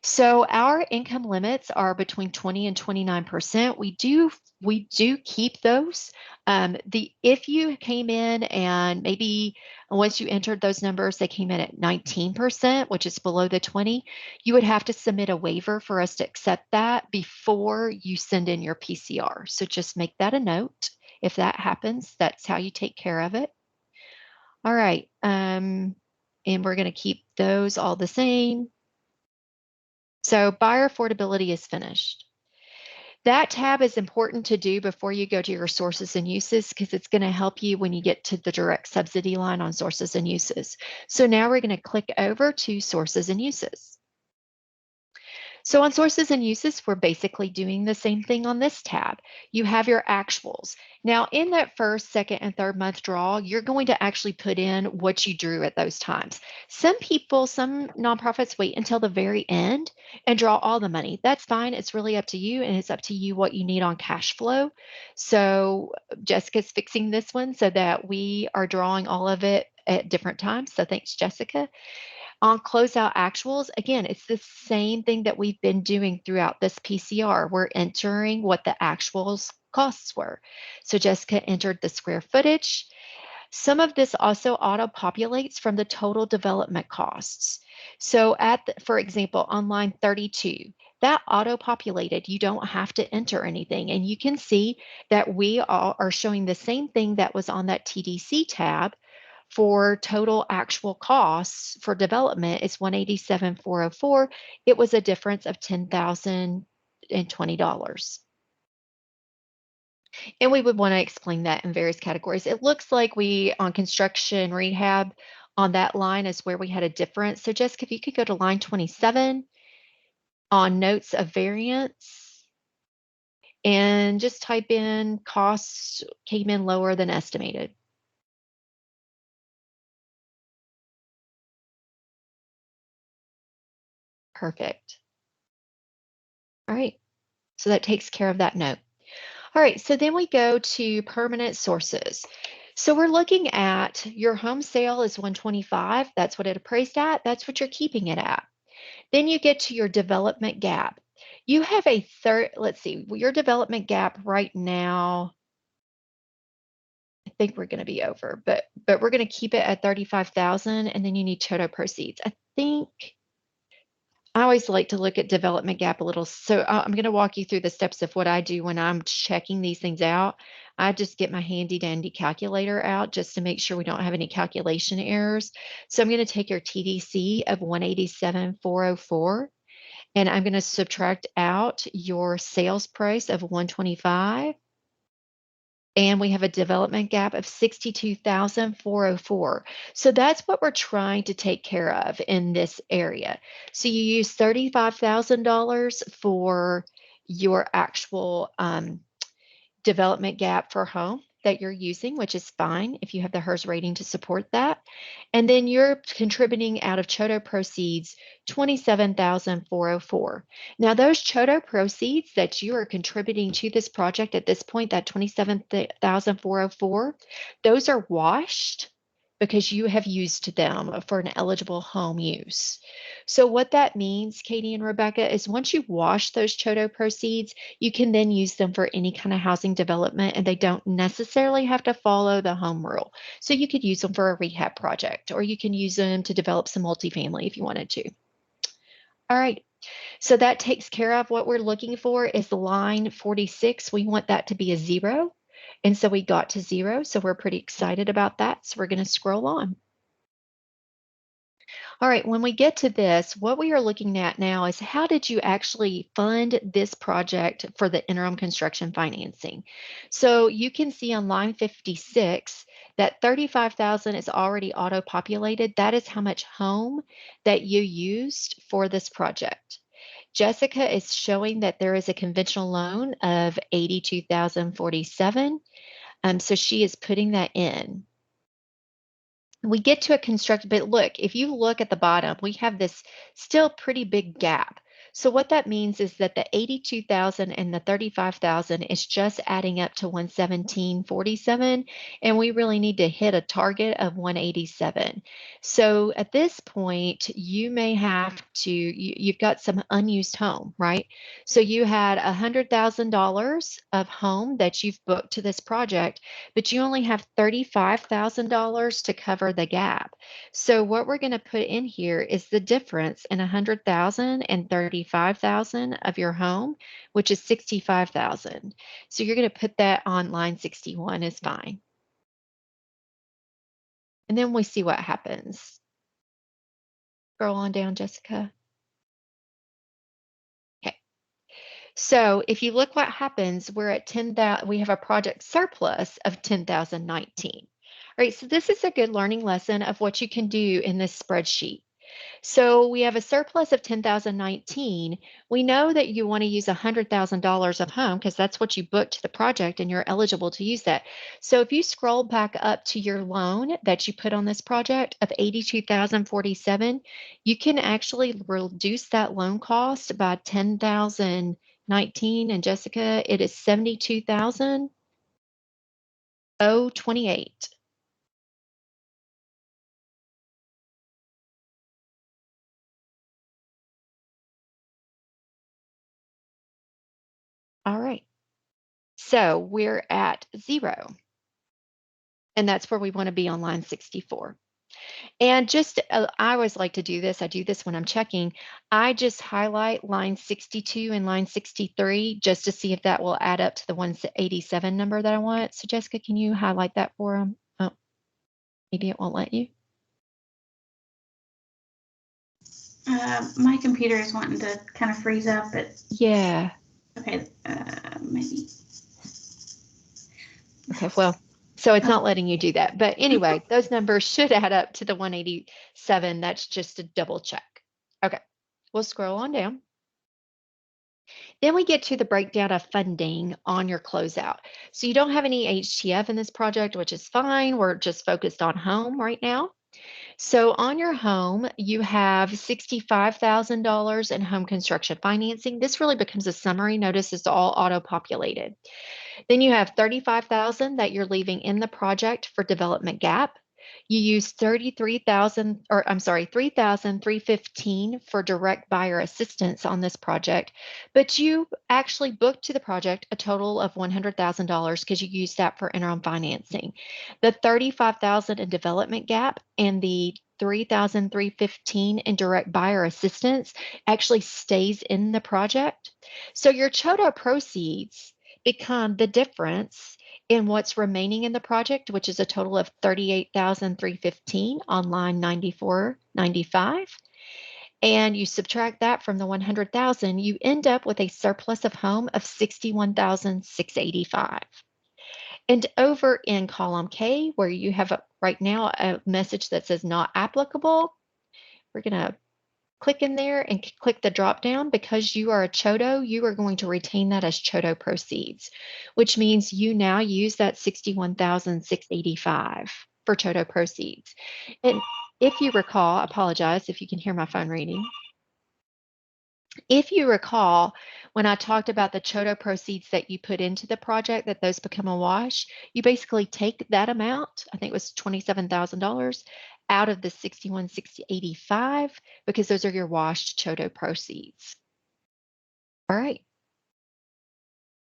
So our income limits are between 20 and 29%. We do keep those. If you came in and maybe once you entered those numbers, they came in at 19%, which is below the 20, you would have to submit a waiver for us to accept that before you send in your PCR. So just make that a note. If that happens, that's how you take care of it. All right. And we're going to keep those all the same. So buyer affordability is finished. That tab is important to do before you go to your sources and uses because it's going to help you when you get to the direct subsidy line on sources and uses. So now we're going to click over to sources and uses. So on sources and uses, we're basically doing the same thing on this tab. You have your actuals. Now in that first, second, and third month draw, you're going to actually put in what you drew at those times. Some people, some nonprofits wait until the very end and draw all the money. That's fine. It's really up to you, and it's up to you what you need on cash flow. So Jessica's fixing this one so that we are drawing all of it at different times. So thanks, Jessica. On closeout actuals, again, it's the same thing that we've been doing throughout this PCR. We're entering what the actuals costs were. So Jessica entered the square footage. Some of this also auto-populates from the total development costs. So for example, on line 32, that auto-populated, you don't have to enter anything. And you can see that we are showing the same thing that was on that TDC tab. For total actual costs for development is $187,404. It was a difference of $10,020. And we would want to explain that in various categories. It looks like we, on construction rehab, on that line is where we had a difference. So Jessica, if you could go to line 27 on notes of variance and just type in costs came in lower than estimated. Perfect. All right, so that takes care of that note. All right, so then we go to permanent sources. So we're looking at your home sale is 125. That's what it appraised at. That's what you're keeping it at. Then you get to your development gap. You have a let's see, your development gap right now, I think we're going to be over, but we're going to keep it at 35,000, and then you need total proceeds. I think I always like to look at development gap a little. So I'm going to walk you through the steps of what I do when I'm checking these things out. I just get my handy dandy calculator out just to make sure we don't have any calculation errors. So I'm going to take your TDC of 187,404, and I'm going to subtract out your sales price of 125. And we have a development gap of 62,404. So that's what we're trying to take care of in this area. So you use $35,000 for your actual development gap for home that you're using, which is fine if you have the HERS rating to support that. And then you're contributing out of Chodo proceeds 27,404. Now those Chodo proceeds that you are contributing to this project at this point, that 27,404, those are washed because you have used them for an eligible home use. So what that means, Katie and Rebecca, is once you wash those Chodo proceeds, you can then use them for any kind of housing development, and they don't necessarily have to follow the home rule. So you could use them for a rehab project, or you can use them to develop some multifamily if you wanted to. All right, so that takes care of what we're looking for is line 46. We want that to be a 0. And so we got to 0. So we're pretty excited about that. So we're going to scroll on. All right, when we get to this, what we are looking at now is how did you actually fund this project for the interim construction financing? So you can see on line 56 that 35,000 is already auto-populated. That is how much home that you used for this project. Jessica is showing that there is a conventional loan of 82,047. So she is putting that in. We get to a construct, but look, if you look at the bottom, we have this still pretty big gap. So what that means is that the 82,000 and the 35,000 is just adding up to 117.47, and we really need to hit a target of 187. So at this point, you may have to, you've got some unused home, right? So you had $100,000 of home that you've booked to this project, but you only have $35,000 to cover the gap. So what we're going to put in here is the difference in 100,000 and 35,000 of your home, which is 65,000. So you're going to put that on line 61 is fine. And then we see what happens. Scroll on down, Jessica. Okay. So if you look what happens, we're at 10,000, we have a project surplus of 10,019. All right, so this is a good learning lesson of what you can do in this spreadsheet. So we have a surplus of 10,019. We know that you want to use $100,000 of home because that's what you booked to the project and you're eligible to use that. So if you scroll back up to your loan that you put on this project of 82,047, you can actually reduce that loan cost by 10,019. And Jessica, it is 72,028. All right. So we're at 0. And that's where we want to be on line 64. And just, I always like to do this. I do this when I'm checking. I just highlight line 62 and line 63 just to see if that will add up to the 187 number that I want. So Jessica, can you highlight that for them? Oh, maybe it won't let you. My computer is wanting to kind of freeze up, but yeah. Okay, maybe. Okay, well, so it's not letting you do that. But anyway, those numbers should add up to the 187. That's just a double check. Okay, we'll scroll on down. Then we get to the breakdown of funding on your closeout. So you don't have any AHTF in this project, which is fine. We're just focused on home right now. So on your home, you have $65,000 in home construction financing. This really becomes a summary. Notice it's all auto-populated. Then you have 35,000 that you're leaving in the project for development gap. You use 33,000, or I'm sorry, 3,315 for direct buyer assistance on this project, but you actually booked to the project a total of $100,000 because you used that for interim financing. The 35,000 in development gap and the 3,315 in direct buyer assistance actually stays in the project. So your CHOTO proceeds become the difference in what's remaining in the project, which is a total of 38,315 on line 9495. And you subtract that from the 100,000, you end up with a surplus of home of 61,685. And over in column K, where you have right now a message that says not applicable, we're going to click in there and click the drop down. Because you are a CHOTO, you are going to retain that as CHOTO proceeds, which means you now use that 61,685 for CHOTO proceeds. And if you recall, I apologize if you can hear my phone ringing. If you recall, when I talked about the CHOTO proceeds that you put into the project, that those become a wash, you basically take that amount, I think it was $27,000, out of the 61,685 because those are your washed CHOTO proceeds. All right.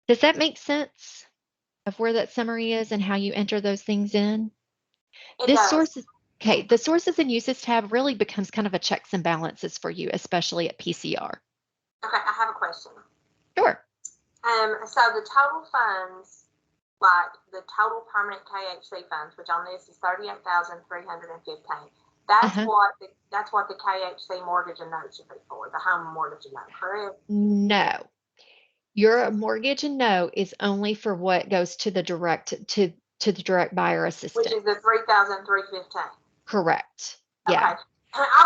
Does that make sense of where that summary is and how you enter those things in? It does. Okay, the sources and uses tab really becomes kind of a checks and balances for you, especially at PCR. Okay, I have a question. Sure. So the total funds, like the total permanent KHC funds, which on this is 38,315. That's what the KHC mortgage and note should be for, the home mortgage and note, correct? No. Your mortgage and note is only for what goes to the direct buyer assistance. Which is the 3,315. Correct. Yeah.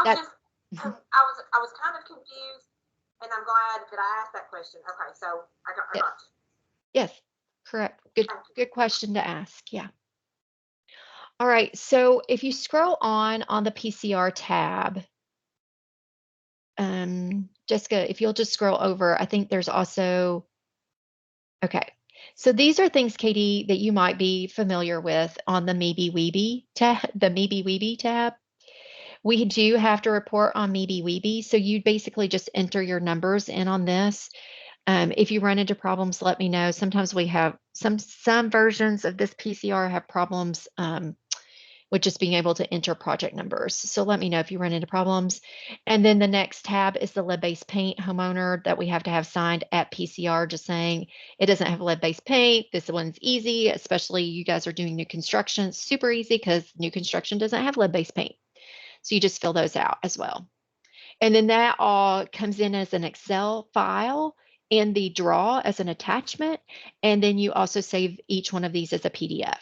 Okay. I was kind of confused, and I'm glad that I asked that question. Okay, so I got you. Yes, correct. Good question to ask. Yeah. All right. So if you scroll on the PCR tab, Jessica, if you'll just scroll over, I think there's also, okay. So these are things, Katie, that you might be familiar with on the Maybe Weeby tab. We do have to report on Maybe Weeby. So you basically just enter your numbers in on this. If you run into problems, let me know. Sometimes we have some versions of this PCR have problems with just being able to enter project numbers. So let me know if you run into problems. And then the next tab is the lead-based paint homeowner that we have to have signed at PCR, just saying it doesn't have lead-based paint. This one's easy, especially you guys are doing new construction. It's super easy because new construction doesn't have lead-based paint. So you just fill those out as well. And then that all comes in as an Excel file in the draw as an attachment. And then you also save each one of these as a PDF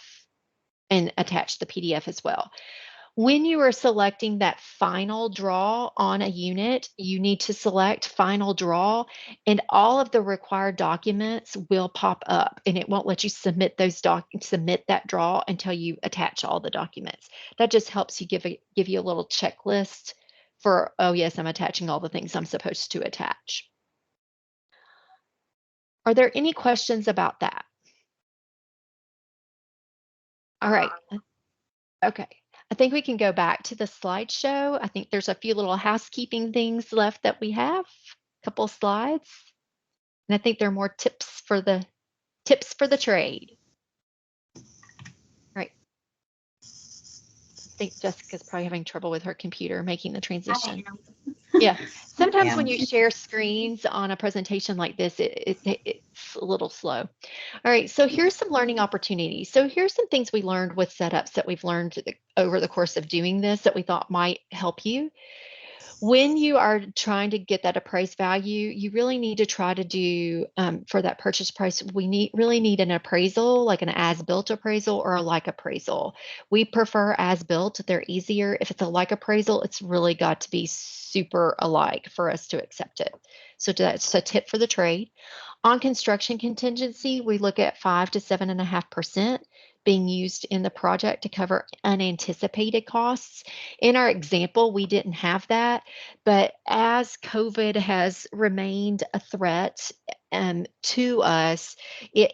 and attach the PDF as well. When you are selecting that final draw on a unit, you need to select final draw, and all of the required documents will pop up, and it won't let you submit that draw until you attach all the documents. That just helps you give you a little checklist for, oh yes, I'm attaching all the things I'm supposed to attach. Are there any questions about that? All right. Okay. I think we can go back to the slideshow. I think there's a few little housekeeping things left that we have, a couple slides. And I think there are more tips for the trade. Right. I think Jessica's probably having trouble with her computer making the transition. Yeah. Sometimes when you share screens on a presentation like this, it's a little slow. All right. So here's some learning opportunities. So here's some things we learned with setups that we've learned over the course of doing this that we thought might help you. When you are trying to get that appraised value, you really need to try to do, for that purchase price, we really need an appraisal, like an as-built appraisal or a like appraisal. We prefer as-built. They're easier. If it's a like appraisal, it's really got to be super alike for us to accept it. So that's a tip for the trade. On construction contingency, we look at 5 to 7.5% being used in the project to cover unanticipated costs. In our example, we didn't have that, but as COVID has remained a threat to us, it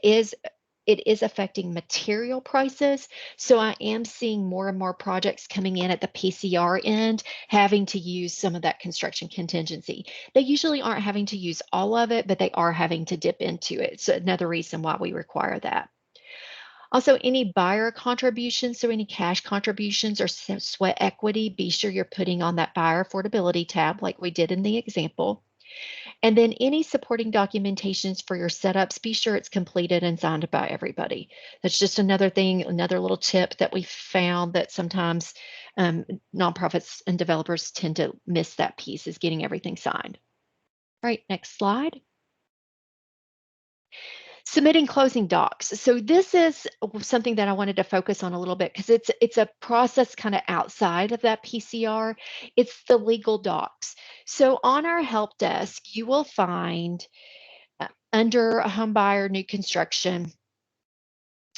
it is affecting material prices. So I am seeing more and more projects coming in at the PCR end, having to use some of that construction contingency. They usually aren't having to use all of it, but they are having to dip into it. So another reason why we require that. Also, any buyer contributions, so any cash contributions or sweat equity, be sure you're putting on that buyer affordability tab like we did in the example. And then any supporting documentations for your setups, be sure it's completed and signed by everybody. That's just another thing, another little tip that we found that sometimes nonprofits and developers tend to miss that piece, is getting everything signed. All right, next slide. Submitting closing docs. So this is something that I wanted to focus on a little bit because it's a process kind of outside of that PCR. It's the legal docs. So on our help desk, you will find under a home buyer new construction,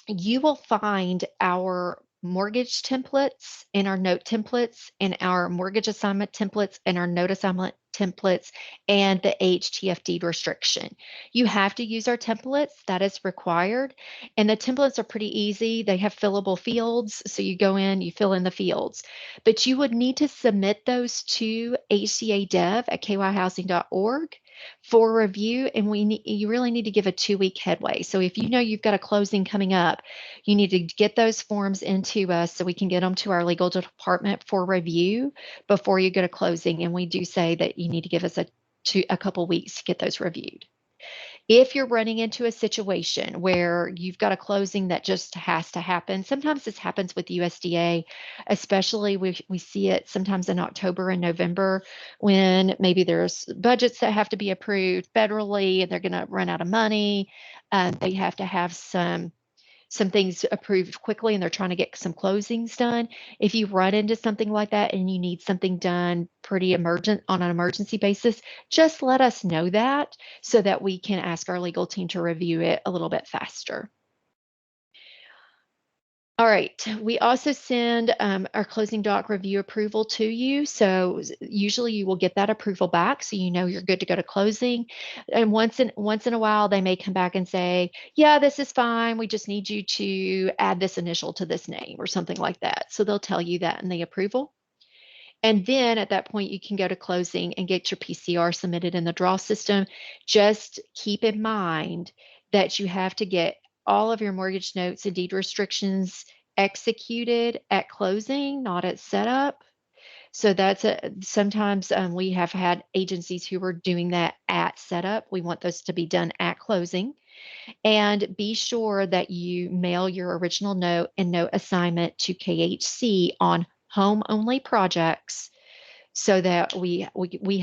you will find our mortgage templates and our note templates and our mortgage assignment templates and our note assignment templates and the AHTF deed restriction. You have to use our templates, that is required. And the templates are pretty easy. They have fillable fields. So you go in, you fill in the fields, but you would need to submit those to hcadev@kyhousing.org for review. And you really need to give a 2-week headway. So if you know you've got a closing coming up, you need to get those forms into us so we can get them to our legal department for review before you go to closing. And we do say that you need to give us a couple weeks to get those reviewed. If you're running into a situation where you've got a closing that just has to happen, sometimes this happens with USDA, especially we see it sometimes in October and November when maybe there's budgets that have to be approved federally and they're going to run out of money. They have to have some things approved quickly and they're trying to get some closings done. If you run into something like that and you need something done pretty emergent on an emergency basis, just let us know that so that we can ask our legal team to review it a little bit faster. All right, we also send our closing doc review approval to you. So usually you will get that approval back so you know you're good to go to closing. And once in a while, they may come back and say, yeah, this is fine. We just need you to add this initial to this name or something like that. So they'll tell you that in the approval. And then at that point, you can go to closing and get your PCR submitted in the draw system. Just keep in mind that you have to get all of your mortgage notes and deed restrictions executed at closing, not at setup. So that's sometimes we have had agencies who were doing that at setup. We want those to be done at closing. And be sure that you mail your original note and note assignment to KHC on home only projects so that we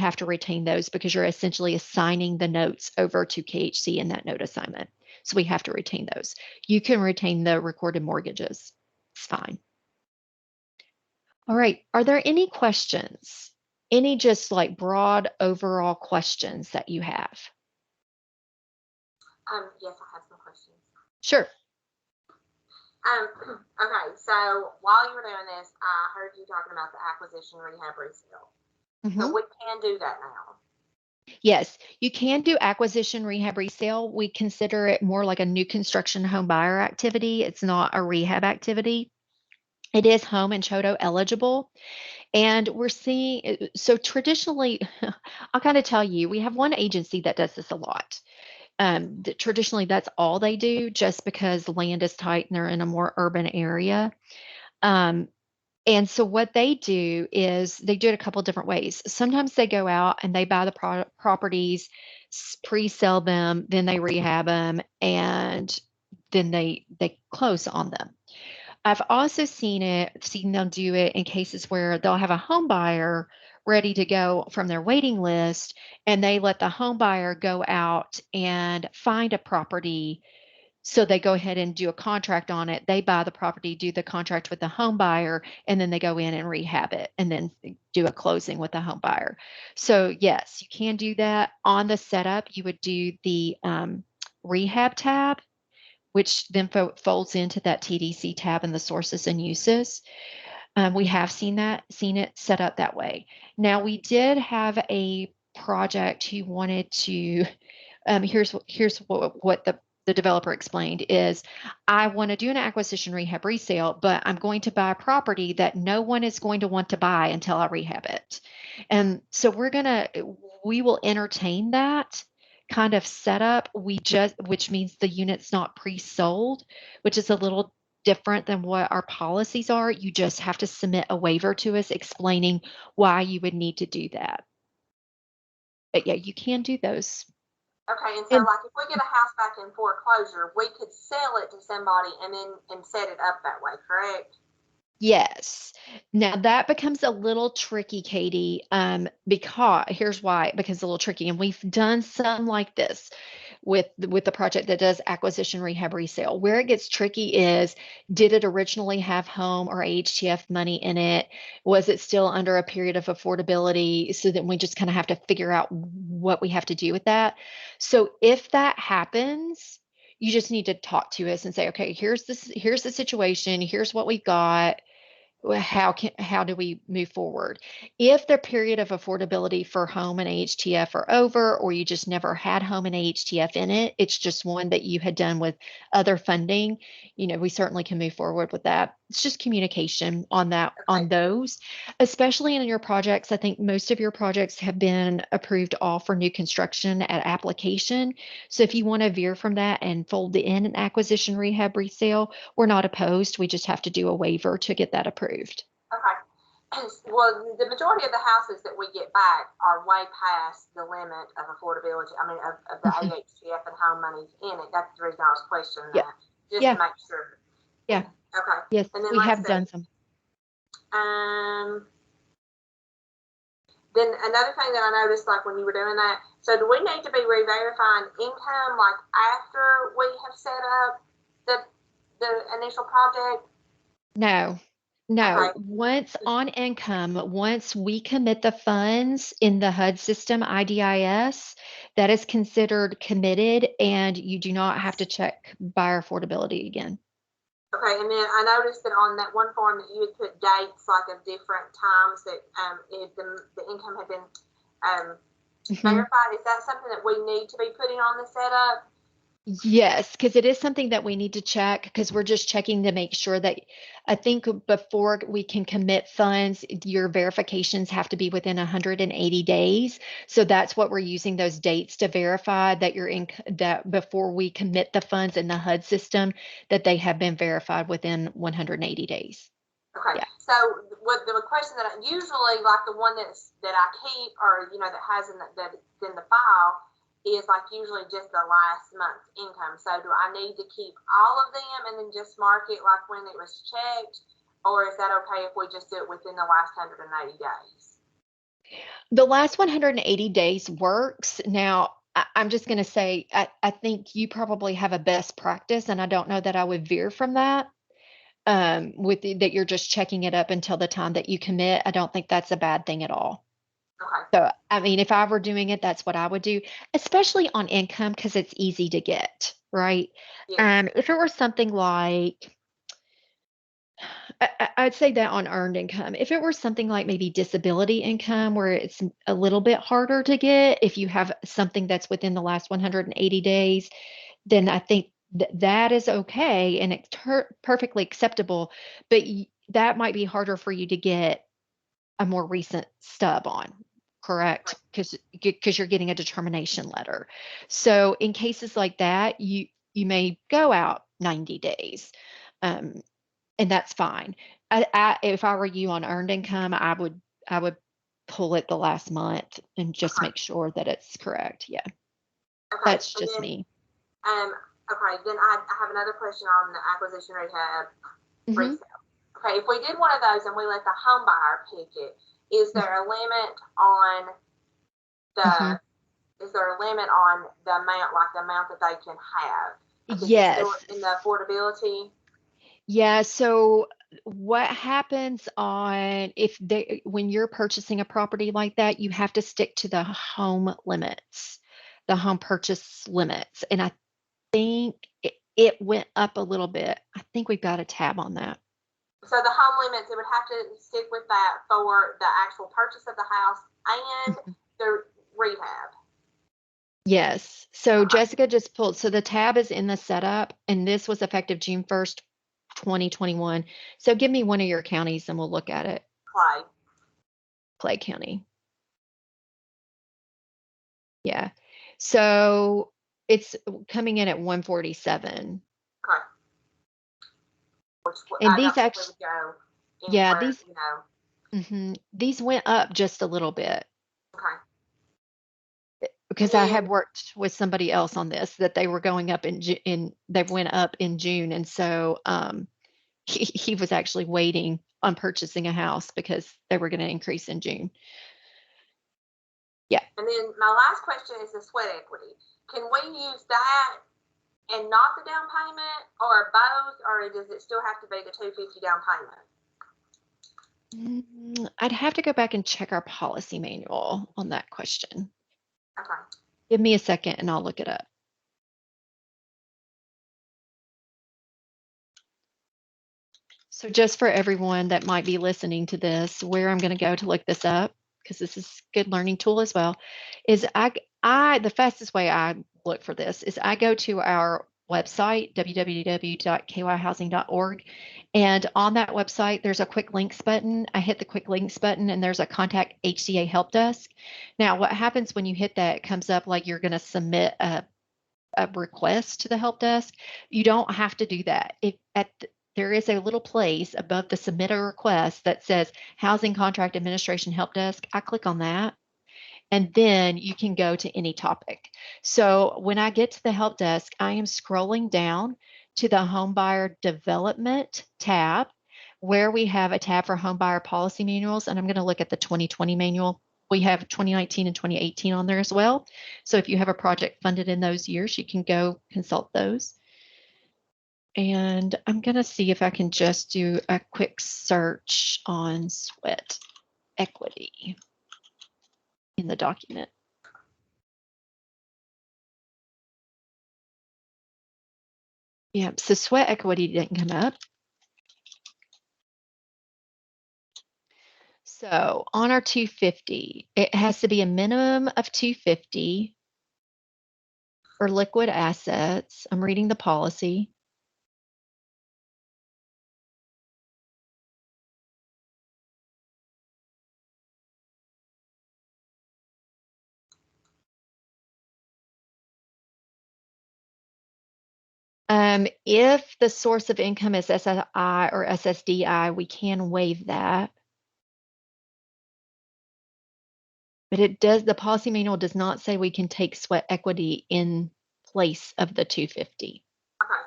have to retain those because you're essentially assigning the notes over to KHC in that note assignment. So we have to retain those. You can retain the recorded mortgages. It's fine. All right. Are there any questions? Any just like broad overall questions that you have? Yes, I have some questions. Sure. Okay, so while you were doing this, I heard you talking about the acquisition rehab resale. So we can do that now. Yes, you can do acquisition rehab resale. We consider it more like a new construction home buyer activity. It's not a rehab activity. It is home and CHOTO eligible. And we're seeing, so traditionally, I'll kind of tell you, we have one agency that does this a lot. Traditionally, that's all they do just because land is tight and they're in a more urban area. And so what they do is they do it a couple different ways. Sometimes they go out and they buy the properties, pre-sell them, then they rehab them, and then they close on them. I've also seen them do it in cases where they'll have a home buyer ready to go from their waiting list, and they let the home buyer go out and find a property. So they go ahead and do a contract on it. They buy the property, do the contract with the home buyer, and then they go in and rehab it and then do a closing with the home buyer. So yes, you can do that. On the setup, you would do the rehab tab, which then folds into that TDC tab in the sources and uses. We have seen it set up that way. Now we did have a project who wanted to, here's what the the developer explained, is I want to do an acquisition rehab resale, but I'm going to buy a property that no one is going to want to buy until I rehab it. And so we will entertain that kind of setup. Which means the unit's not pre-sold, which is a little different than what our policies are. You just have to submit a waiver to us explaining why you would need to do that. But yeah, you can do those. Okay, and so And like if we get a house back in foreclosure, we could sell it to somebody and set it up that way, correct? yes. Now that becomes a little tricky, Katie, because here's why, because it's a little tricky. And we've done some like this with the project that does acquisition rehab resale. Where it gets tricky is, did it originally have home or AHTF money in it? Was it still under a period of affordability? So then we just kind of have to figure out what we have to do with that. So if that happens, you just need to talk to us and say, okay, here's the situation, here's what we got. How do we move forward? If the period of affordability for home and AHTF are over, or you just never had home and AHTF in it, it's just one that you had done with other funding, we certainly can move forward with that. It's just communication on that, on Okay. those, especially in your projects. I think most of your projects have been approved all for new construction at application. So if you want to veer from that and fold in an acquisition rehab resale, we're not opposed. We just have to do a waiver to get that approved. Okay. Well, the majority of the houses that we get back are way past the limit of affordability. I mean, of the Mhm. AHTF and home money in it. That's the reason I was questioning Yeah. that, just Yeah. to make sure. Yeah. Okay. Yes, And then we let's have done see. some. Then another thing that I noticed, like when you were doing that, so do we need to be re-verifying income like after we have set up the initial project? No. Okay. Once on income, once we commit the funds in the HUD system, IDIS, that is considered committed, and you do not have to check buyer affordability again. Okay, and then I noticed that on that one form that you had put dates like of different times that the income had been verified. Is that something that we need to be putting on the setup? Yes, because it is something that we need to check, because we're just checking to make sure that, I think before we can commit funds, your verifications have to be within 180 days. So that's what we're using those dates to verify that that before we commit the funds in the HUD system, that they have been verified within 180 days. Okay, Yeah. so what the question that I usually, like the one that I keep, or that has in the file, is like usually just the last month's income. So do I need to keep all of them and then just mark it like when it was checked, or is that okay if we just do it within the last 180 days? The last 180 days works. Now, I'm just going to say, I think you probably have a best practice, and I don't know that I would veer from that. That you're just checking it up until the time that you commit. I don't think that's a bad thing at all. Okay. So, I mean, if I were doing it, that's what I would do, especially on income, because it's easy to get, right? Yes. If it were something like, I'd say that on earned income. If it were something like maybe disability income, where it's a little bit harder to get, if you have something that's within the last 180 days, then I think that is okay, and it's perfectly acceptable. But that might be harder for you to get a more recent stub on, correct? Because you're getting a determination letter. So in cases like that, you may go out 90 days, um, and that's fine. If I were you on earned income, I would pull it the last month and just Okay. make sure that it's correct. Yeah, Okay. that's And just then me. okay, then I have another question on the acquisition rehab Hmm. resale. Okay, if we did one of those and we let the home buyer pick it, is there a limit on Hmm. the is there a limit on the amount, like the amount that they can have? Like, is it still Yes. in the affordability? Yeah, so what happens when you're purchasing a property like that, you have to stick to the home limits, the home purchase limits. And I think it went up a little bit. I think we've got a tab on that. So the home limits, it would have to stick with that for the actual purchase of the house and Mhm. the rehab. Yes. So Jessica just pulled, so the tab is in the setup, and this was effective June 1st, 2021. So give me one of your counties and we'll look at it. Clay County. Yeah. So it's coming in at 147. Okay. Which And I these know actually, would go in yeah, where, these, these went up just a little bit. Okay. Because I had worked with somebody else on this, that they were going up they went up in June. And so he was actually waiting on purchasing a house because they were going to increase in June. Yeah. And then my last question is the sweat equity. Can we use that and not the down payment, or both, or does it still have to be the $250 down payment? I'd have to go back and check our policy manual on that question. Okay. Give me a second and I'll look it up. So just for everyone that might be listening to this, where I'm going to go to look this up, because this is a good learning tool as well, is the fastest way I look for this is I go to our website, www.kyhousing.org. And on that website, there's a quick links button. I hit the quick links button and there's a contact HCA help desk. Now, what happens when you hit that, it comes up like you're going to submit a request to the help desk. You don't have to do that. There is a little place above the submit a request that says Housing Contract Administration Help Desk. I click on that, and then you can go to any topic. So when I get to the help desk, I am scrolling down to the Homebuyer Development tab, where we have a tab for Homebuyer Policy Manuals, and I'm going to look at the 2020 manual. We have 2019 and 2018 on there as well. So if you have a project funded in those years, you can go consult those. And I'm going to see if I can just do a quick search on sweat equity in the document. Yeah, so sweat equity didn't come up. So on our 250, it has to be a minimum of 250 for liquid assets. I'm reading the policy. If the source of income is SSI or SSDI, we can waive that. But the policy manual does not say we can take sweat equity in place of the 250. Okay.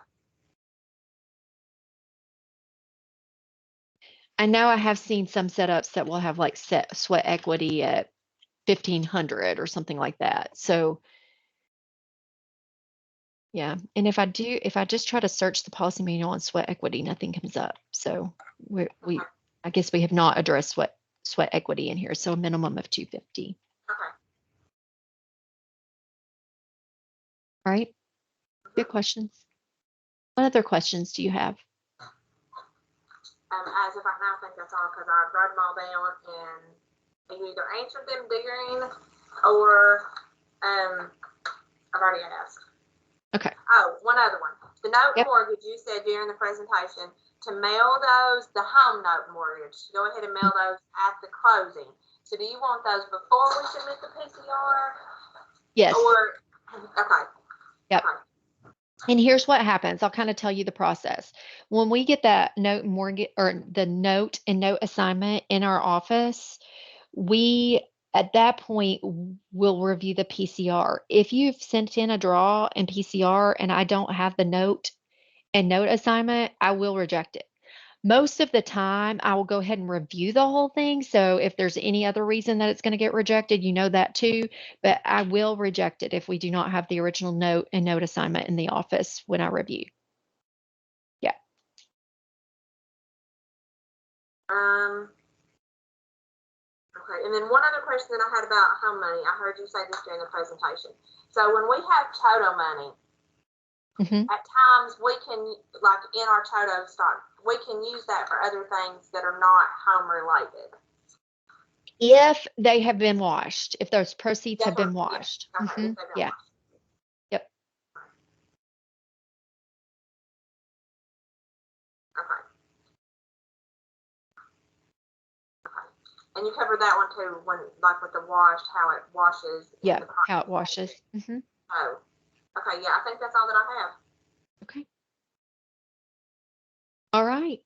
I know I have seen some setups that will have like sweat equity at 1,500 or something like that. So yeah, and if I just try to search the policy manual on sweat equity, nothing comes up. So I guess we have not addressed sweat equity in here. So a minimum of 250. Okay. All right. Good questions. What other questions do you have? As of right now, I think that's all, because I've wrote them all down and you either answered them during or I've already asked. Okay. Oh, one other one. The note mortgage, you said during the presentation to mail those, the home note mortgage, to go ahead and mail those at the closing. So do you want those before we submit the PCR? Yes. Or, okay. Yep. Okay. And here's what happens. I'll kind of tell you the process. When we get that note mortgage or the note and note assignment in our office, we at that point will review the PCR. If you've sent in a draw and PCR and I don't have the note and note assignment, I will reject it. Most of the time, I will go ahead and review the whole thing. So if there's any other reason that it's going to get rejected, you know that too. But I will reject it if we do not have the original note and note assignment in the office when I review. Yeah. Okay. And then one other question that I had about home money, I heard you say this during the presentation. So when we have TOTO money, at times we can, like in our TOTO stock, we can use that for other things that are not home related. If they have been washed, if those proceeds have been washed. Okay, Yeah. Okay. Okay. And you covered that one too, when like with the wash, how it washes. Yeah, in the how it washes. Oh. Okay. Yeah, I think that's all that I have. Okay. All right.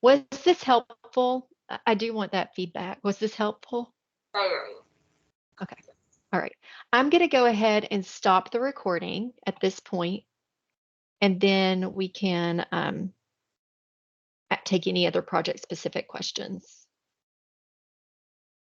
Was this helpful? I do want that feedback. Was this helpful? Very. Okay. All right. I'm going to go ahead and stop the recording at this point, and then we can take any other project specific questions.